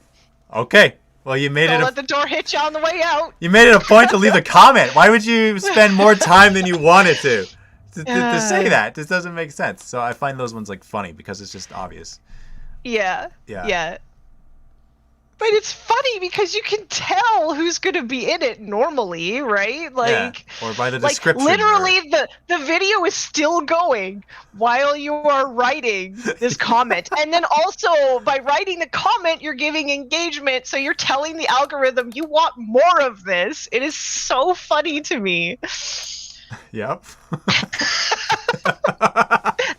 Okay. Well, you made
Don't let the door hit you on the way out.
You made it a point to leave a comment. Why would you spend more time than you wanted to say that? This doesn't make sense. So I find those ones like funny because it's just obvious.
Yeah. But it's funny because you can tell who's going to be in it normally, right? Like,
or by the description.
Like, literally, the video is still going while you are writing this comment. And then also, by writing the comment, you're giving engagement. So you're telling the algorithm you want more of this. It is so funny to me.
Yep.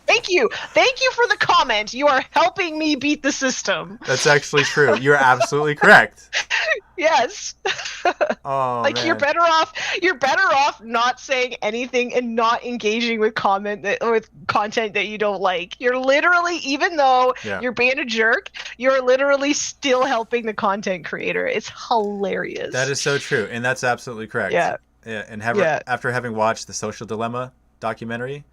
Thank you for the comment. You are helping me beat the system.
That's actually true. You're absolutely correct.
Yes.
Oh,
like,
man.
You're better off not saying anything and not engaging with content that you don't like. You're literally, even though you're being a jerk, you're literally still helping the content creator. It's hilarious.
That is so true, and that's absolutely correct.
Yeah.
Yeah, and after having watched the Social Dilemma documentary,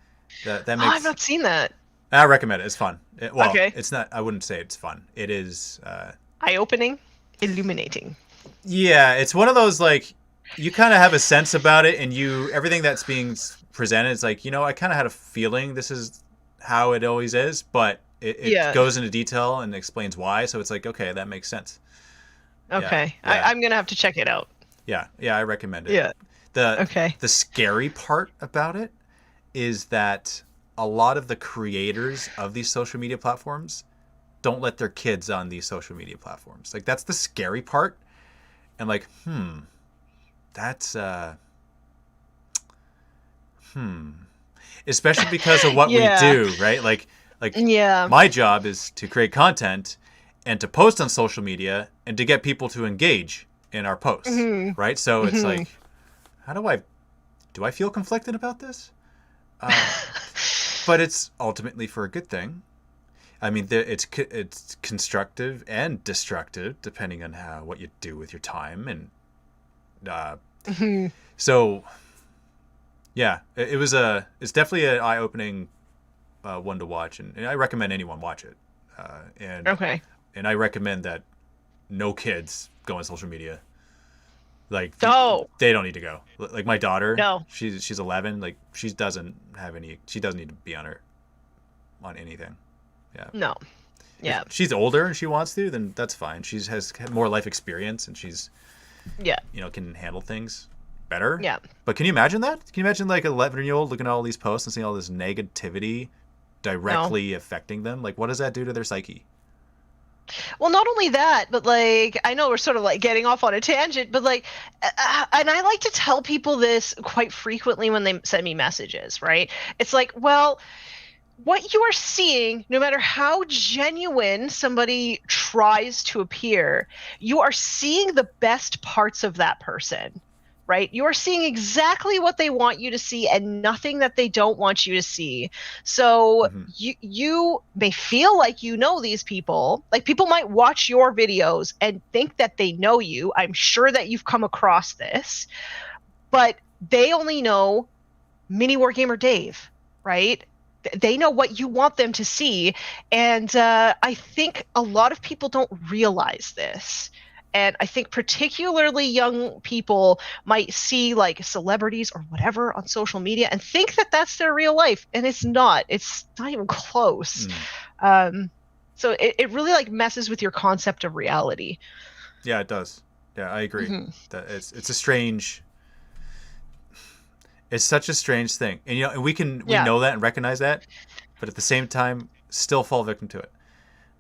that makes.
I've not seen that.
I recommend it. It's fun.
Okay.
It's not. I wouldn't say it's fun. It is.
Eye-opening, illuminating.
Yeah, it's one of those, like, you kind of have a sense about it, and everything that's being presented is like, you know, I kind of had a feeling this is how it always is, but it goes into detail and explains why. So it's like, okay, that makes sense.
Okay,
yeah.
I'm gonna have to check it out.
Yeah, I recommend it.
Yeah.
The scary part about it is that a lot of the creators of these social media platforms don't let their kids on these social media platforms. Like, that's the scary part. And like, that's especially because of what we do, right? Like my job is to create content and to post on social media and to get people to engage in our posts, right? So it's like, how do I feel conflicted about this? But it's ultimately for a good thing. I mean, it's constructive and destructive depending on what you do with your time, and so yeah, it's definitely an eye-opening one to watch, and I recommend anyone watch it. And I recommend that no kids go on social media. Like, they don't need to go. Like, my daughter, she's 11. Like, she doesn't need to be on anything. Yeah.
No. Yeah.
If she's older and she wants to, then that's fine. She has more life experience and she's, can handle things better.
Yeah.
But can you imagine that? Can you imagine, like, an 11-year-old looking at all these posts and seeing all this negativity directly affecting them? Like, what does that do to their psyche?
Well, not only that, but, like, I know we're sort of, like, getting off on a tangent, but, like, and I like to tell people this quite frequently when they send me messages, right? It's like, well, what you are seeing, no matter how genuine somebody tries to appear, you are seeing the best parts of that person, right? You are seeing exactly what they want you to see and nothing that they don't want you to see. So you may feel like you know these people. Like, people might watch your videos and think that they know you. I'm sure that you've come across this, but they only know Mini Wargamer Dave, right? They know what you want them to see. And I think a lot of people don't realize this. And I think particularly young people might see like celebrities or whatever on social media and think that that's their real life. And it's not. It's not even close. So it really like messes with your concept of reality.
Yeah, it does. Yeah, I agree.
Mm-hmm.
That it's a strange. It's such a strange thing, and you know, we know that and recognize that, but at the same time, still fall victim to it.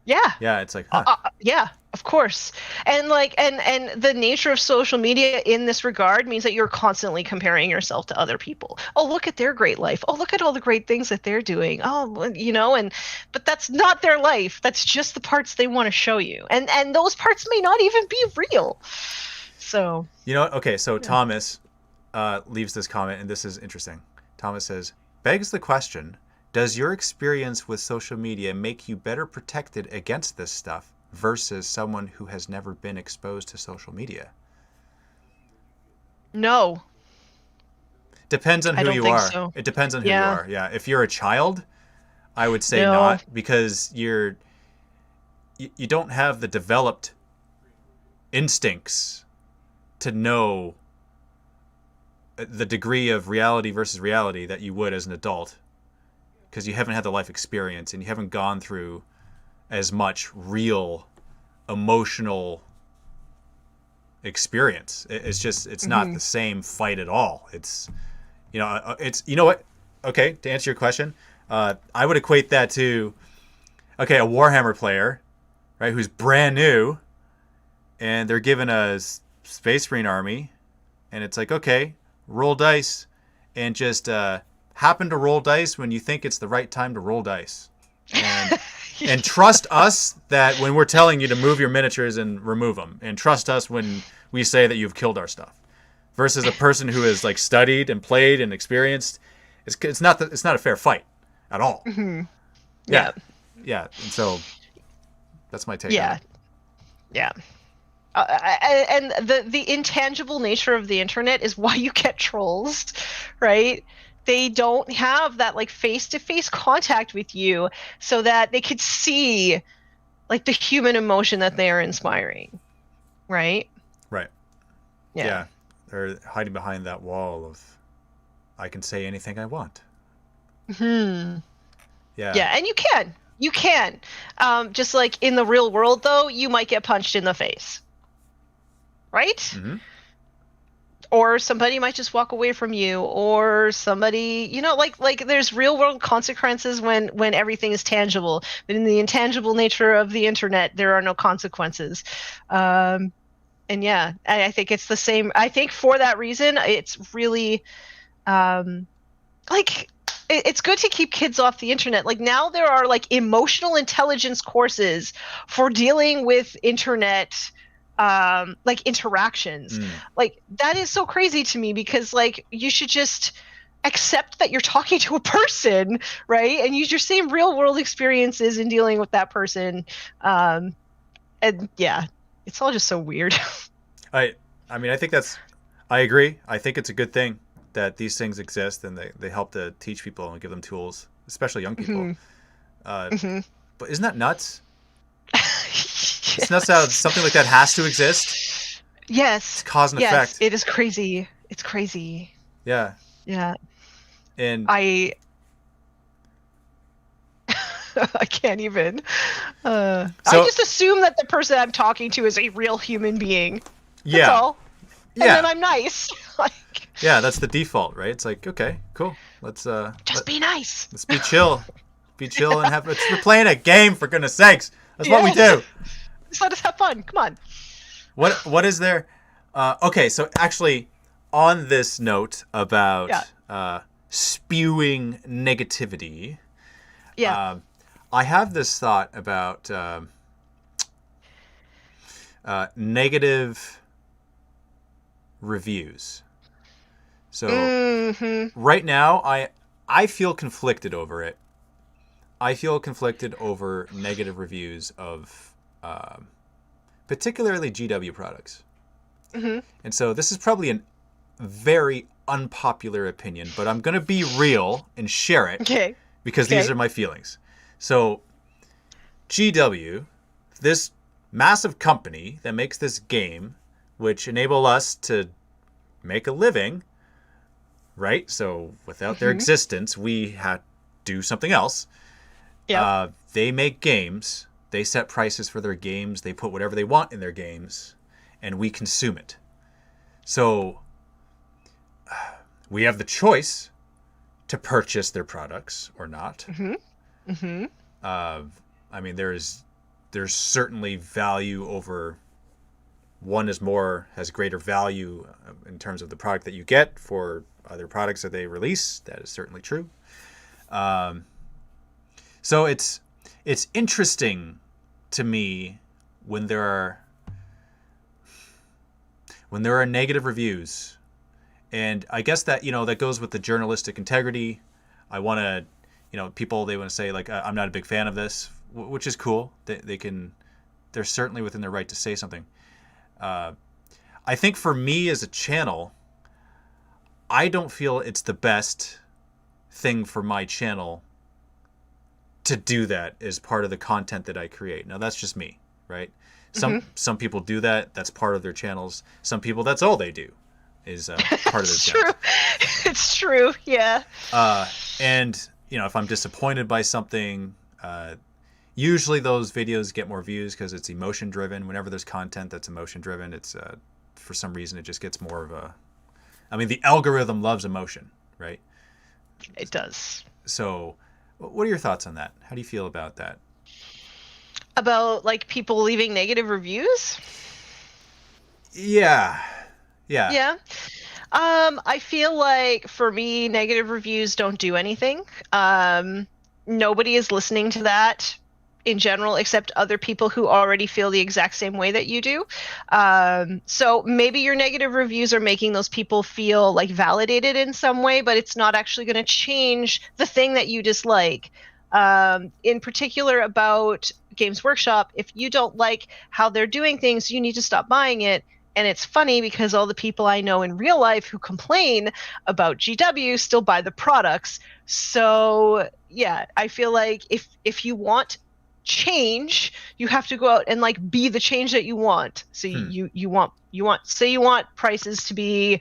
Yeah.
Yeah, it's like, huh.
Yeah, of course. And like and the nature of social media in this regard means that you're constantly comparing yourself to other people. Oh, look at their great life. Oh, look at all the great things that they're doing. Oh, you know, but that's not their life. That's just the parts they want to show you. And those parts may not even be real. So,
you know what? Okay, so Thomas leaves this comment, and this is interesting. Thomas says, begs the question, does your experience with social media make you better protected against this stuff versus someone who has never been exposed to social media?
No.
Depends on who you are.
So.
It depends on who you are. Yeah. If you're a child, I would say not, because you don't have the developed instincts to know the degree of reality versus reality that you would as an adult, because you haven't had the life experience and you haven't gone through as much real emotional experience. It's not the same fight at all. It's you know what? Okay, to answer your question, I would equate that to a Warhammer player, right, who's brand new, and they're given a Space Marine army, and it's like, okay, roll dice, and just happen to roll dice when you think it's the right time to roll dice, and and trust us that when we're telling you to move your miniatures and remove them, and trust us when we say that you've killed our stuff, versus a person who has like studied and played and experienced. It's not a fair fight at all.
Mm-hmm.
Yeah, and so that's my take.
Yeah,
on it.
yeah. And the intangible nature of the internet is why you get trolls, right? They don't have that like face-to-face contact with you so that they could see like the human emotion that they are inspiring, right?
Right. Yeah. They're hiding behind that wall of, I can say anything I want.
Yeah.
Yeah,
And you can. Just like in the real world, though, you might get punched in the face. Right?
Mm-hmm.
Or somebody might just walk away from you, or somebody, you know, like there's real world consequences when everything is tangible. But in the intangible nature of the internet, there are no consequences. And yeah, I think it's the same. I think for that reason, it's really it's good to keep kids off the internet. Like now there are like emotional intelligence courses for dealing with internet like interactions. Like that is so crazy to me, because like you should just accept that you're talking to a person, right? And use your same real world experiences in dealing with that person. And yeah, it's all just so weird.
I mean, I agree. I think it's a good thing that these things exist, and they help to teach people and give them tools, especially young people. But isn't that nuts? It's nuts how something like that has to exist.
Yes.
It's cause and effect.
It is crazy. It's crazy.
Yeah.
Yeah.
And
I can't even. I just assume that the person I'm talking to is a real human being. That's all. And then I'm nice.
Yeah, that's the default, right? It's like, okay, cool. Let's
be nice.
Let's be chill. Be chill and we're playing a game, for goodness sakes. That's what we do.
Just let us have fun. Come on.
What is there? Okay, so actually, on this note about spewing negativity, I have this thought about negative reviews. So right now, I feel conflicted over it. I feel conflicted over negative reviews of particularly GW products. And so this is probably a very unpopular opinion, but I'm going to be real and share it.
Okay.
because
Okay.
these are my feelings. So GW, this massive company that makes this game, which enable us to make a living, right? So without their existence, we had to do something else.
Yeah.
They make games. They set prices for their games. They put whatever they want in their games, and we consume it. So we have the choice to purchase their products or not. I mean, there's certainly value over one has greater value in terms of the product that you get for other products that they release. That is certainly true. So it's interesting to me when there are negative reviews, and I guess that that goes with the journalistic integrity. I want to, people, they want to say like, I'm not a big fan of this, which is cool. They're certainly within their right to say something. I think for me as a channel, I don't feel it's the best thing for my channel to do that as part of the content that I create. Now that's just me, right? Some people do that. That's part of their channels. Some people, that's all they do is part of their channels.
It's true. Yeah.
And if I'm disappointed by something, usually those videos get more views because it's emotion driven. Whenever there's content that's emotion driven, it's for some reason it just gets more of a. I mean, the algorithm loves emotion, right?
It does.
So, what are your thoughts on that? How do you feel about that?
About like people leaving negative reviews?
Yeah.
Yeah. I feel like for me, negative reviews don't do anything. Nobody is listening to that in general, except other people who already feel the exact same way that you do. So maybe your negative reviews are making those people feel like validated in some way, but it's not actually going to change the thing that you dislike. In particular about Games Workshop, if you don't like how they're doing things, you need to stop buying it. And it's funny because all the people I know in real life who complain about GW still buy the products. So yeah, I feel like if you want change, you have to go out and like be the change that you want. So you want prices to be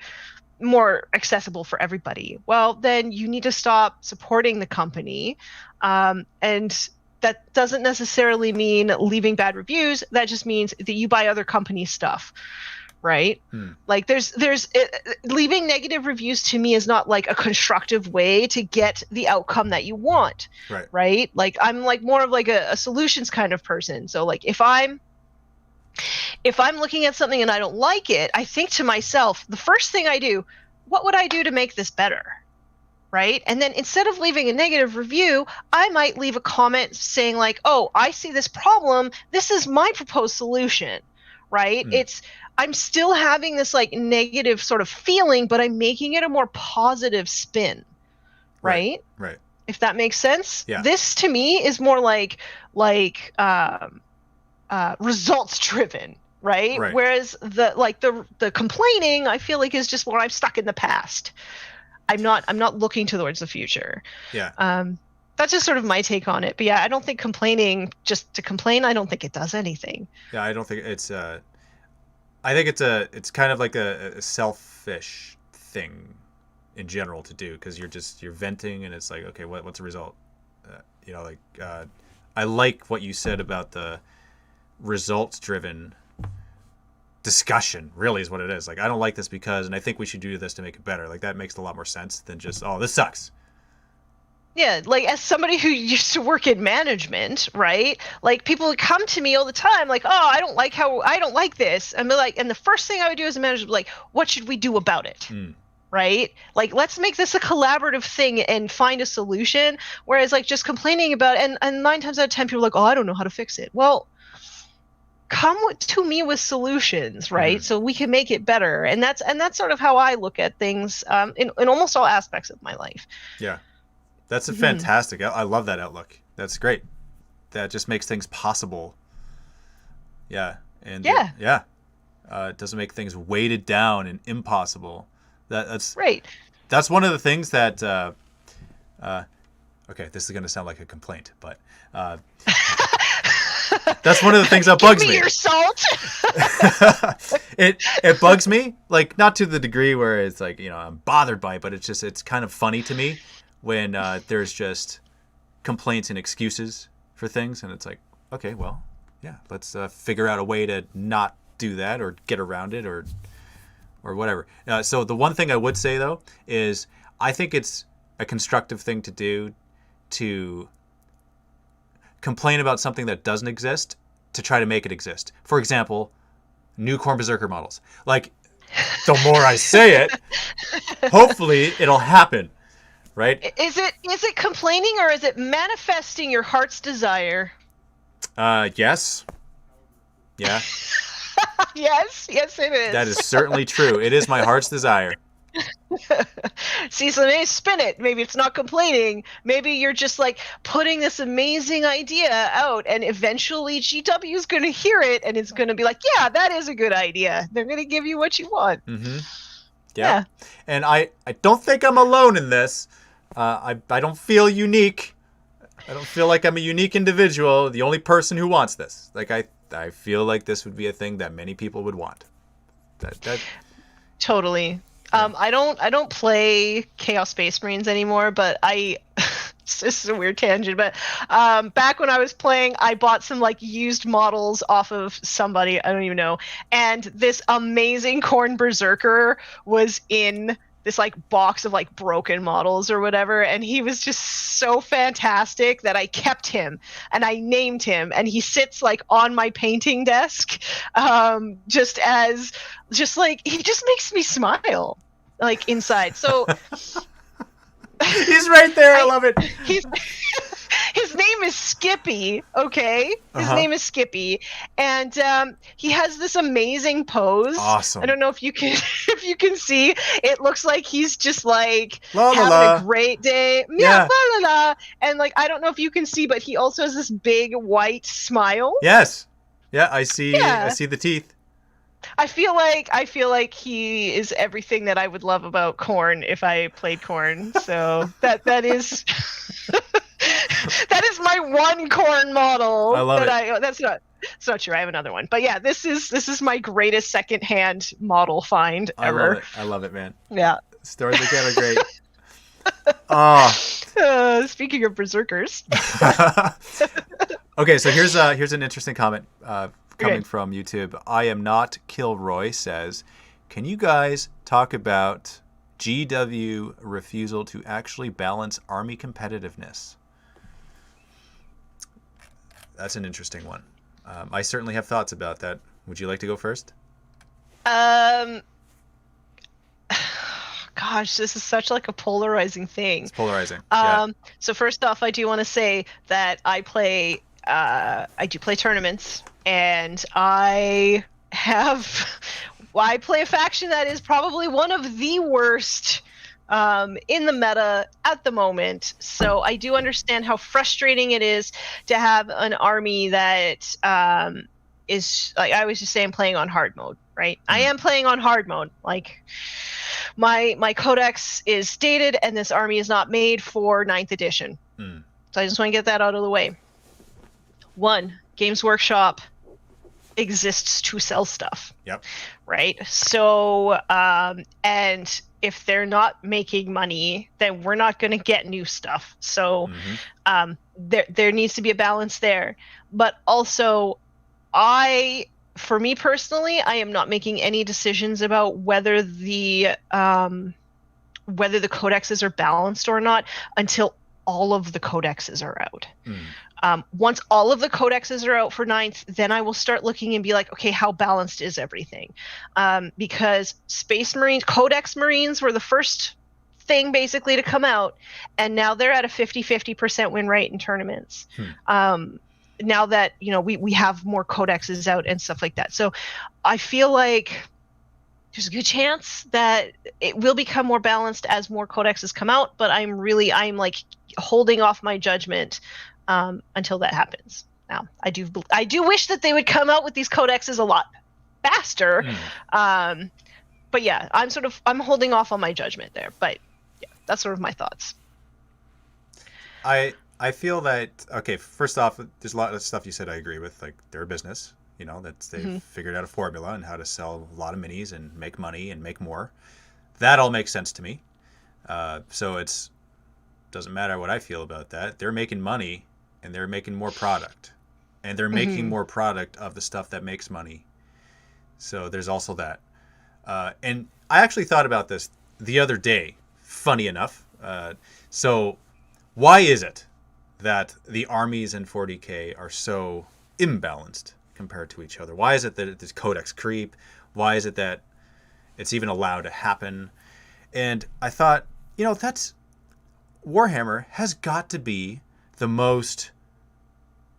more accessible for everybody. Well, then you need to stop supporting the company. And that doesn't necessarily mean leaving bad reviews. That just means that you buy other companies' stuff, right? Like there's leaving negative reviews to me is not like a constructive way to get the outcome that you want, right? Like I'm like more of like a solutions kind of person. So like if I'm looking at something and I don't like it, I think to myself, the first thing I do, what would I do to make this better? Right? And then instead of leaving a negative review, I might leave a comment saying like, oh, I see this problem. This is my proposed solution, right? I'm still having this like negative sort of feeling, but I'm making it a more positive spin, right?
Right.
If that makes sense.
Yeah.
This to me is more like results driven, right? Whereas the complaining, I feel like is just where I'm stuck in the past. I'm not looking towards the future.
Yeah.
That's just sort of my take on it. But yeah, I don't think complaining just to complain, I don't think it does anything.
Yeah, I don't think it's I think it's kind of like a selfish thing in general to do, because you're venting and it's like, okay, what's the result? I like what you said about the results driven discussion, really is what it is. Like, I don't like this because, and I think we should do this to make it better. Like, that makes a lot more sense than just, oh, this sucks.
Yeah, like as somebody who used to work in management, right? Like people would come to me all the time, like, "Oh, I don't like this," and be like, and the first thing I would do as a manager would be like, "What should we do about it?" Right? Like, let's make this a collaborative thing and find a solution. Whereas, like, just complaining about it, and 9 times out of 10, people are like, "Oh, I don't know how to fix it." Well, come to me with solutions, right? So we can make it better, and that's sort of how I look at things in almost all aspects of my life.
Yeah. That's a fantastic. I love that outlook. That's great. That just makes things possible. Yeah. And it doesn't make things weighted down and impossible. That's
right.
That's one of the things that Okay, this is going to sound like a complaint, but that's one of the things that bugs
Give me
me.
your salt.
It bugs me, like not to the degree where it's like, you know, I'm bothered by it, but it's kind of funny to me when there's just complaints and excuses for things, and it's like, okay, well, yeah, let's figure out a way to not do that or get around it or whatever. So the one thing I would say though is I think it's a constructive thing to do to complain about something that doesn't exist to try to make it exist. For example, new Khorne Berserker models. Like, the more I say it, hopefully it'll happen, right?
Is it complaining or is it manifesting your heart's desire?
Yes. Yeah.
Yes, it is.
That is certainly true. It is my heart's desire.
See, so maybe spin it. Maybe it's not complaining. Maybe you're just like putting this amazing idea out, and eventually GW is going to hear it, and it's going to be like, yeah, that is a good idea. They're going to give you what you want.
Mm-hmm. Yeah. And I don't think I'm alone in this. I don't feel unique. I don't feel like I'm a unique individual, the only person who wants this. Like, I feel like this would be a thing that many people would want. That
Totally. I don't play Chaos Space Marines anymore, but this is a weird tangent, but back when I was playing, I bought some like used models off of somebody, I don't even know, and this amazing Khorne Berserker was in this like box of like broken models or whatever, and he was just so fantastic that I kept him and I named him, and he sits like on my painting desk, just like he just makes me smile like inside. So
he's right there. I love it.
His name is Skippy, okay? His name is Skippy, and he has this amazing pose.
Awesome.
I don't know if you can see. It looks like he's just like
la,
having
la, la.
a great day.
Yeah.
La, la, la. And like I don't know if you can see, but he also has this big white smile.
Yes. Yeah, I see.
Yeah.
I see the teeth.
I feel like he is everything that I would love about Khorne if I played Khorne. So that is that is my one Khorne model.
I love it.
That's not true. I have another one, but yeah, this is my greatest secondhand model find ever.
I love it, man.
Yeah.
Stories like that are great. Oh.
Speaking of berserkers.
Okay, so here's an interesting comment coming from YouTube. I am not Kilroy says, can you guys talk about GW refusal to actually balance army competitiveness? That's an interesting one. I certainly have thoughts about that. Would you like to go first?
Gosh, this is such like a polarizing thing.
It's polarizing.
So first off, I do want to say that I do play tournaments, and I play a faction that is probably one of the worst in the meta at the moment. So I do understand how frustrating it is to have an army that is, like I was just saying, playing on hard mode, right? Mm-hmm. I am playing on hard mode. Like my codex is dated, and this army is not made for 9th edition. Mm. So I just want to get that out of the way. One, Games Workshop exists to sell stuff. Yep. Right? So, and if they're not making money, then we're not going to get new stuff. So, there needs to be a balance there. But also, for me personally, I am not making any decisions about whether the codexes are balanced or not until all of the codexes are out. Once all of the codexes are out for 9th, then I will start looking and be like, okay, how balanced is everything? Because Space Marines, Codex Marines were the first thing basically to come out, and now they're at a 50% win rate in tournaments. Now that, we have more codexes out and stuff like that. So I feel like there's a good chance that it will become more balanced as more codexes come out, but I'm like holding off my judgment until that happens. Now, I do wish that they would come out with these codexes a lot faster. But yeah, I'm holding off on my judgment there. But yeah, that's sort of my thoughts.
I feel that, okay, first off, there's a lot of stuff you said I agree with. Like, they're a business, they've figured out a formula and how to sell a lot of minis and make money and make more. That all makes sense to me. So it's doesn't matter what I feel about that. They're making money and they're making more product. And they're making more product of the stuff that makes money. So there's also that. And I actually thought about this the other day, funny enough. So why is it that the armies in 40K are so imbalanced compared to each other? Why is it that there's codex creep? Why is it that it's even allowed to happen? And I thought, that's Warhammer has got to be the most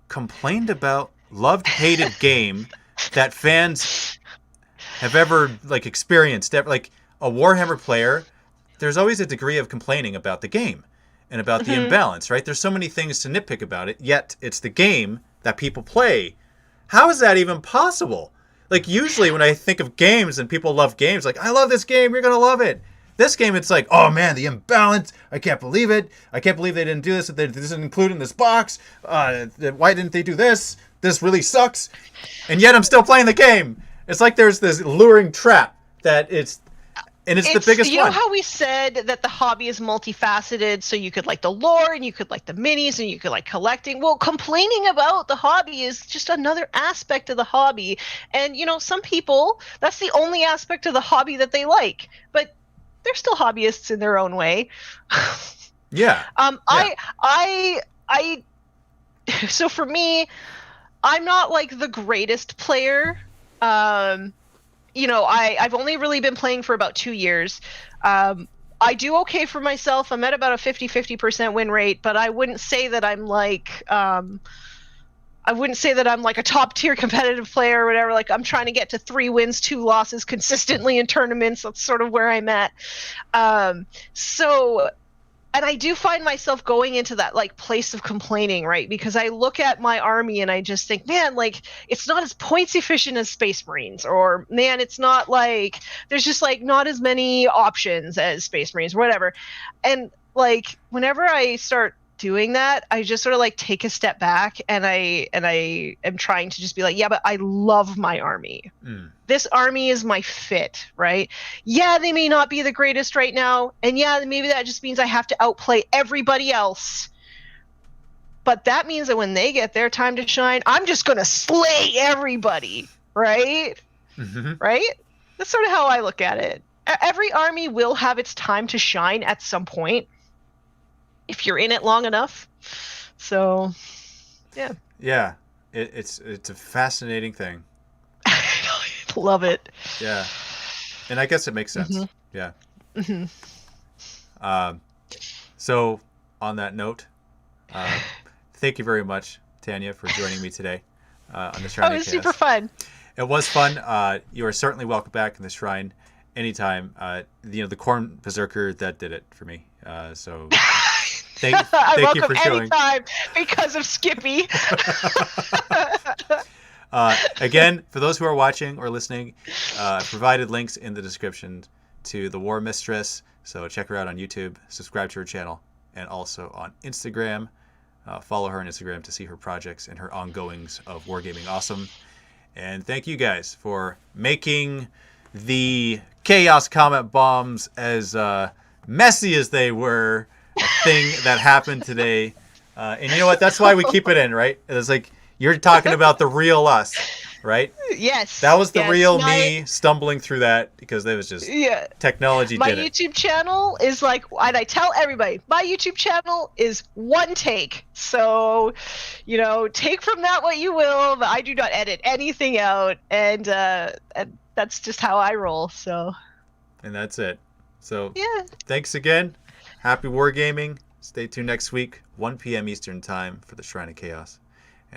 complained about, loved, hated game that fans have ever experienced. Like a Warhammer player, there's always a degree of complaining about the game and about the imbalance, right? There's so many things to nitpick about it, yet it's the game that people play. How is that even possible? Like, usually when I think of games and people love games, like, I love this game, you're going to love it. This game, it's like, oh man, the imbalance, I can't believe it. I can't believe they didn't do this. This isn't included in this box. Why didn't they do this? This really sucks. And yet I'm still playing the game. It's like there's this luring trap that it's the biggest one.
You know how we said that the hobby is multifaceted, so you could like the lore and you could like the minis and you could like collecting. Well, complaining about the hobby is just another aspect of the hobby. And some people, that's the only aspect of the hobby that they like. But they're still hobbyists in their own way.
Yeah.
I so for me, I'm not like the greatest player. I've only really been playing for about 2 years. I do okay for myself. I'm at about a 50% win rate, but I wouldn't say that I'm like a top tier competitive player or whatever. Like, I'm trying to get to 3 wins, 2 losses consistently in tournaments. That's sort of where I'm at. And I do find myself going into that like place of complaining, right? Because I look at my army and I just think, man, like, it's not as points efficient as Space Marines, or man, it's not like there's just like not as many options as Space Marines, or whatever. And like, whenever I start doing that, I just sort of like take a step back and I am trying to just be like, yeah, but I love my army. This army is my fit, right? Yeah, they may not be the greatest right now, and yeah, maybe that just means I have to outplay everybody else, but that means that when they get their time to shine, I'm just gonna slay everybody, right? Right? That's sort of how I look at it. Every army will have its time to shine at some point if you're in it long enough. So, yeah.
Yeah, it's a fascinating thing.
Love it.
Yeah, and I guess it makes sense. Yeah. So, on that note, thank you very much, Tania, for joining me today on the Shrine.
It was super fun.
It was fun. You are certainly welcome back in the Shrine anytime. The Corn Berserker, that did it for me. So. Thank you for showing.
Anytime because of Skippy.
Again, for those who are watching or listening, I provided links in the description to the War Mistress. So check her out on YouTube, subscribe to her channel, and also on Instagram. Follow her on Instagram to see her projects and her ongoings of Wargaming Awesome. And thank you guys for making the Chaos Comet bombs as messy as they were a thing that happened today. And you know what? That's why we keep it in, right? It's like you're talking about the real us, right?
Yes.
That was the real me stumbling through that because it was just technology
my
did it.
YouTube channel is like, and I tell everybody, my YouTube channel is one take. So, take from that what you will, but I do not edit anything out. And that's just how I roll. So.
And that's it. So,
yeah.
Thanks again. Happy wargaming. Stay tuned next week, 1 p.m. Eastern Time for the Shrine of Chaos.